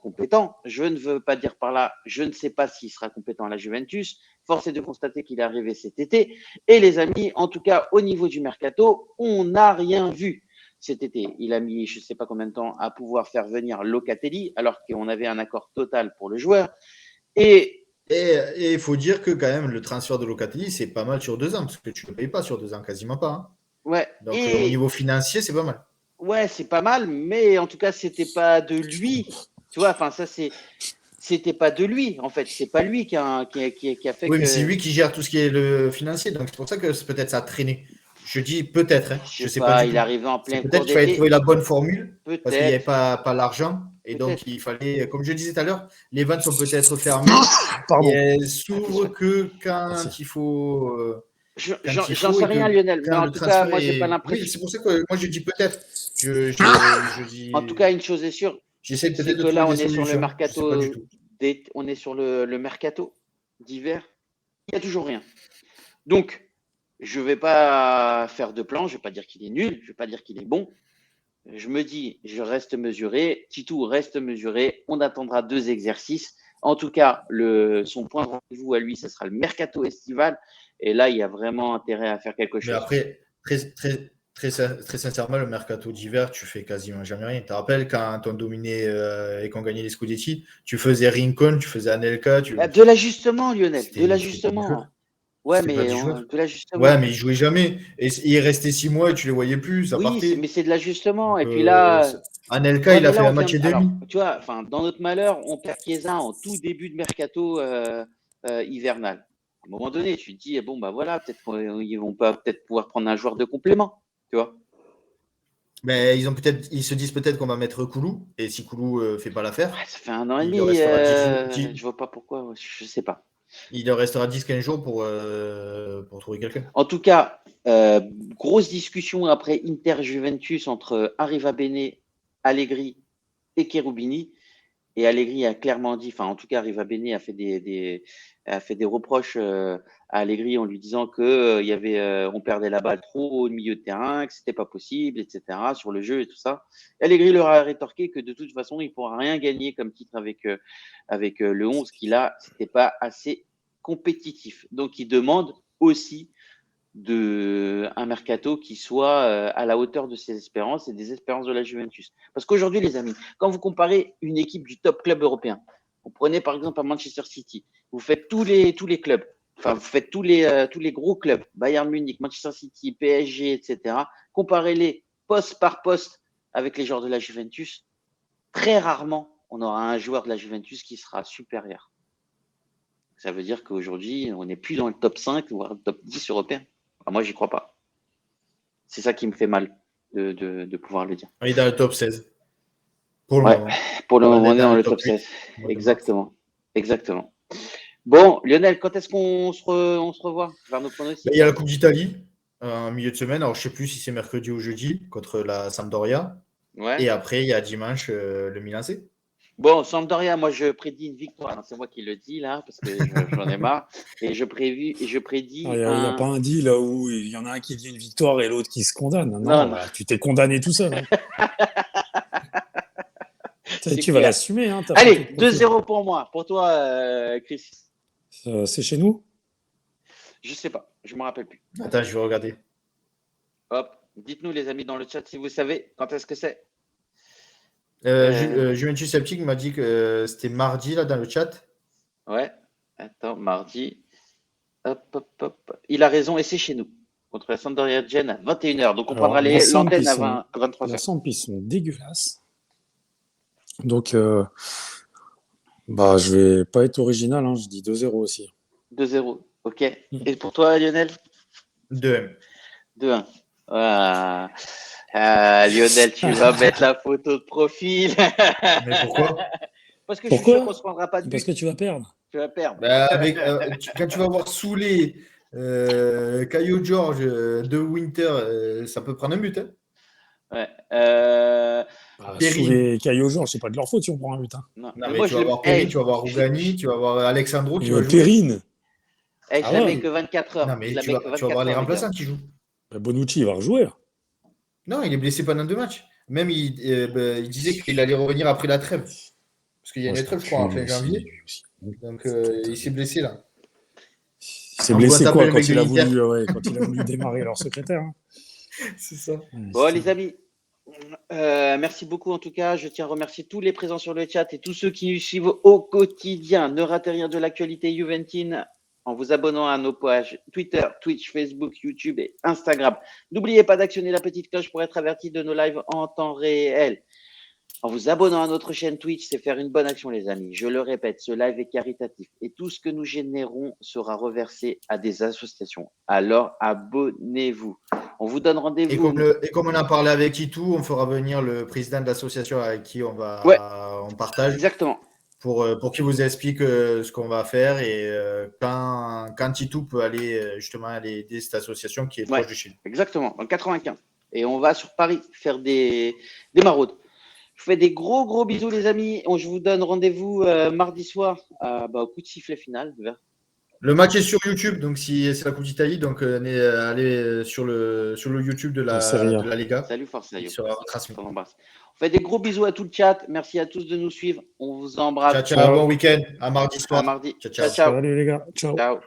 compétent. Je ne veux pas dire par là, je ne sais pas s'il sera compétent à la Juventus. Force est de constater qu'il est arrivé cet été. Et les amis, en tout cas, au niveau du mercato, on n'a rien vu cet été. Il a mis, je ne sais pas combien de temps, à pouvoir faire venir Locatelli, alors qu'on avait un accord total pour le joueur. Et il faut dire que quand même, le transfert de Locatelli, c'est pas mal sur 2 ans, parce que tu ne le payes pas sur 2 ans, quasiment pas. Hein. Ouais. Donc, au niveau financier, c'est pas mal. Ouais, c'est pas mal, mais en tout cas, c'était pas de lui. Tu vois, enfin, ça, c'était pas de lui, en fait. C'est pas lui qui a fait oui, mais c'est lui qui gère tout ce qui est le financier. Donc, c'est pour ça que peut-être ça a traîné. Je dis peut-être. Hein. Je sais pas, il arrivait en plein cours d'été. Peut-être qu'il fallait trouver la bonne formule. Peut-être. Parce qu'il n'y avait pas l'argent. Et donc, il fallait, comme je disais tout à l'heure, les ventes sont peut-être fermées. Pardon. Et elles s'ouvrent que quand il faut. J'en sais rien, Lionel, mais en tout cas, moi, j'ai pas l'impression. Oui, c'est pour ça que moi, je dis peut-être. Je dis… En tout cas, une chose est sûre, j'essaie peut-être de que là, on trouver est des sur le solutions. mercato. On est sur le mercato d'hiver. Il n'y a toujours rien. Donc, je ne vais pas faire de plan. Je ne vais pas dire qu'il est nul. Je ne vais pas dire qu'il est bon. Je me dis, je reste mesuré. Titou reste mesuré. On attendra 2 exercices. En tout cas, son point de rendez-vous à lui, ce sera le mercato estival. Et là, il y a vraiment intérêt à faire quelque chose. Mais après, très sincèrement, le mercato d'hiver, tu fais quasiment jamais rien. Tu te rappelles quand on dominait et qu'on gagnait les Scudetti, tu faisais Rincon, tu faisais Anelka. De l'ajustement, Lionel. De l'ajustement. Ouais, mais de l'ajustement. Ouais, mais ils jouaient jamais. Et ils restaient 6 mois et tu les voyais plus. Ça partait. Mais c'est de l'ajustement. Et puis là. Anelka, il a fait la match et demi. Alors, tu vois, dans notre malheur, on perd Chiesa en tout début de mercato hivernal. À un moment donné, tu te dis, bon, bah voilà, peut-être qu'ils vont peut-être pouvoir prendre un joueur de complément. Tu vois. Mais ils se disent peut-être qu'on va mettre Koulou. Et si Koulou fait pas l'affaire. Ouais, ça fait 1 an et demi. Je vois pas pourquoi. Je sais pas. Il leur restera 10-15 jours pour trouver quelqu'un. En tout cas, grosse discussion après Inter-Juventus entre Arriva Bene, Allegri et Cherubini. Et Allegri a clairement dit, en tout cas, Arriva Bene a fait des reproches à Allegri en lui disant que on perdait la balle trop au milieu de terrain, que c'était pas possible, etc. sur le jeu et tout ça. Et Allegri leur a rétorqué que de toute façon, il pourra rien gagner comme titre avec le 11 qu'il a, c'était pas assez compétitif. Donc, il demande aussi un mercato qui soit à la hauteur de ses espérances et des espérances de la Juventus. Parce qu'aujourd'hui, les amis, quand vous comparez une équipe du top club européen, vous prenez par exemple à Manchester City, vous faites tous les clubs, vous faites tous les gros clubs, Bayern Munich, Manchester City, PSG, etc. Comparez-les poste par poste avec les joueurs de la Juventus. Très rarement, on aura un joueur de la Juventus qui sera supérieur. Ça veut dire qu'aujourd'hui, on n'est plus dans le top 5, voire le top 10 européen. Moi, j'y crois pas. C'est ça qui me fait mal de pouvoir le dire. Il est dans le top 16. Pour le moment. Pour le moment, on est dans le top 16. Exactement. Bon, Lionel, quand est-ce qu'on se revoit vers nos pronostics? Il y a la Coupe d'Italie en milieu de semaine. Alors, je ne sais plus si c'est mercredi ou jeudi contre la Sampdoria. Ouais. Et après, il y a dimanche le Milan C. Bon, Sampdoria, moi je prédis une victoire. Non, c'est moi qui le dis là, parce que j'en ai marre. Et je prédis Il n'y a pas un deal là où il y en a un qui dit une victoire et l'autre qui se condamne. Non, Non. bah, tu t'es condamné tout seul. Hein. C'est tu vas clair. l'assumer. Hein, Allez, 2-0 pour moi. Pour toi, Chris. C'est chez nous? Je sais pas, je me rappelle plus. Attends, je vais regarder. Hop, dites-nous les amis dans le chat si vous savez quand est-ce que c'est. Juventus Septic m'a dit que c'était mardi là dans le chat. Ouais, attends, mardi. Hop, hop, hop. Il a raison et c'est chez nous. Contre la Sampdoria Gênes à 21h. Donc on prendra l'antenne à 23h. Les Sampis sont dégueulasses. Donc, bah, je vais pas être original. Hein, je dis 2-0 aussi. 2-0, ok. Et pour toi, Lionel? 2-1. 2-1. Ah. Lionel, tu vas mettre la photo de profil. Mais pourquoi? Parce que je suis sûr qu'on ne se prendra pas de but. Parce que tu vas perdre. Tu vas perdre. Bah, quand tu vas voir Soulé, Caio George, De Winter, ça peut prendre un but. Hein. Ouais. Sous les Caio George, c'est pas de leur faute si on prend un but. Hein. Non, mais moi, tu vas voir Perrine, tu vas voir Rougani, tu vas voir Alexandro qui va jouer. Perrine. Je la mets que 24 heures. Non, mais tu vas voir les remplaçants qui jouent. Bonucci, il va rejouer. Non, il est blessé pendant 2 matchs. Même, il disait qu'il allait revenir après la trêve. Parce qu'il y a une trêve, je crois, en fin janvier. Donc, il s'est blessé, là. Il s'est blessé quoi quand il a voulu démarrer leur secrétaire. Hein. C'est ça. Bon, les amis, merci beaucoup en tout cas. Je tiens à remercier tous les présents sur le chat et tous ceux qui nous suivent au quotidien. Ne ratez rien de l'actualité juventine en vous abonnant à nos pages Twitter, Twitch, Facebook, YouTube et Instagram. N'oubliez pas d'actionner la petite cloche pour être averti de nos lives en temps réel. En vous abonnant à notre chaîne Twitch, c'est faire une bonne action, les amis. Je le répète, ce live est caritatif et tout ce que nous générons sera reversé à des associations. Alors, abonnez-vous. On vous donne rendez-vous. Et comme on a parlé avec Itou, on fera venir le président de l'association avec qui on partage. Exactement. Pour qu'il vous explique ce qu'on va faire et quand Itou peut aller justement aller aider cette association qui est proche de chez nous. Exactement, en 95. Et on va sur Paris faire des maraudes. Je vous fais des gros bisous, les amis. Je vous donne rendez-vous mardi soir au coup de sifflet final. Le match est sur YouTube, donc si c'est la Coupe d'Italie, donc allez sur le YouTube de la Liga. Salut Forza. On fait des gros bisous à tout le chat. Merci à tous de nous suivre. On vous embrasse. Ciao. Bon week-end. À mardi soir. À mardi. Ciao. Salut les gars. Ciao.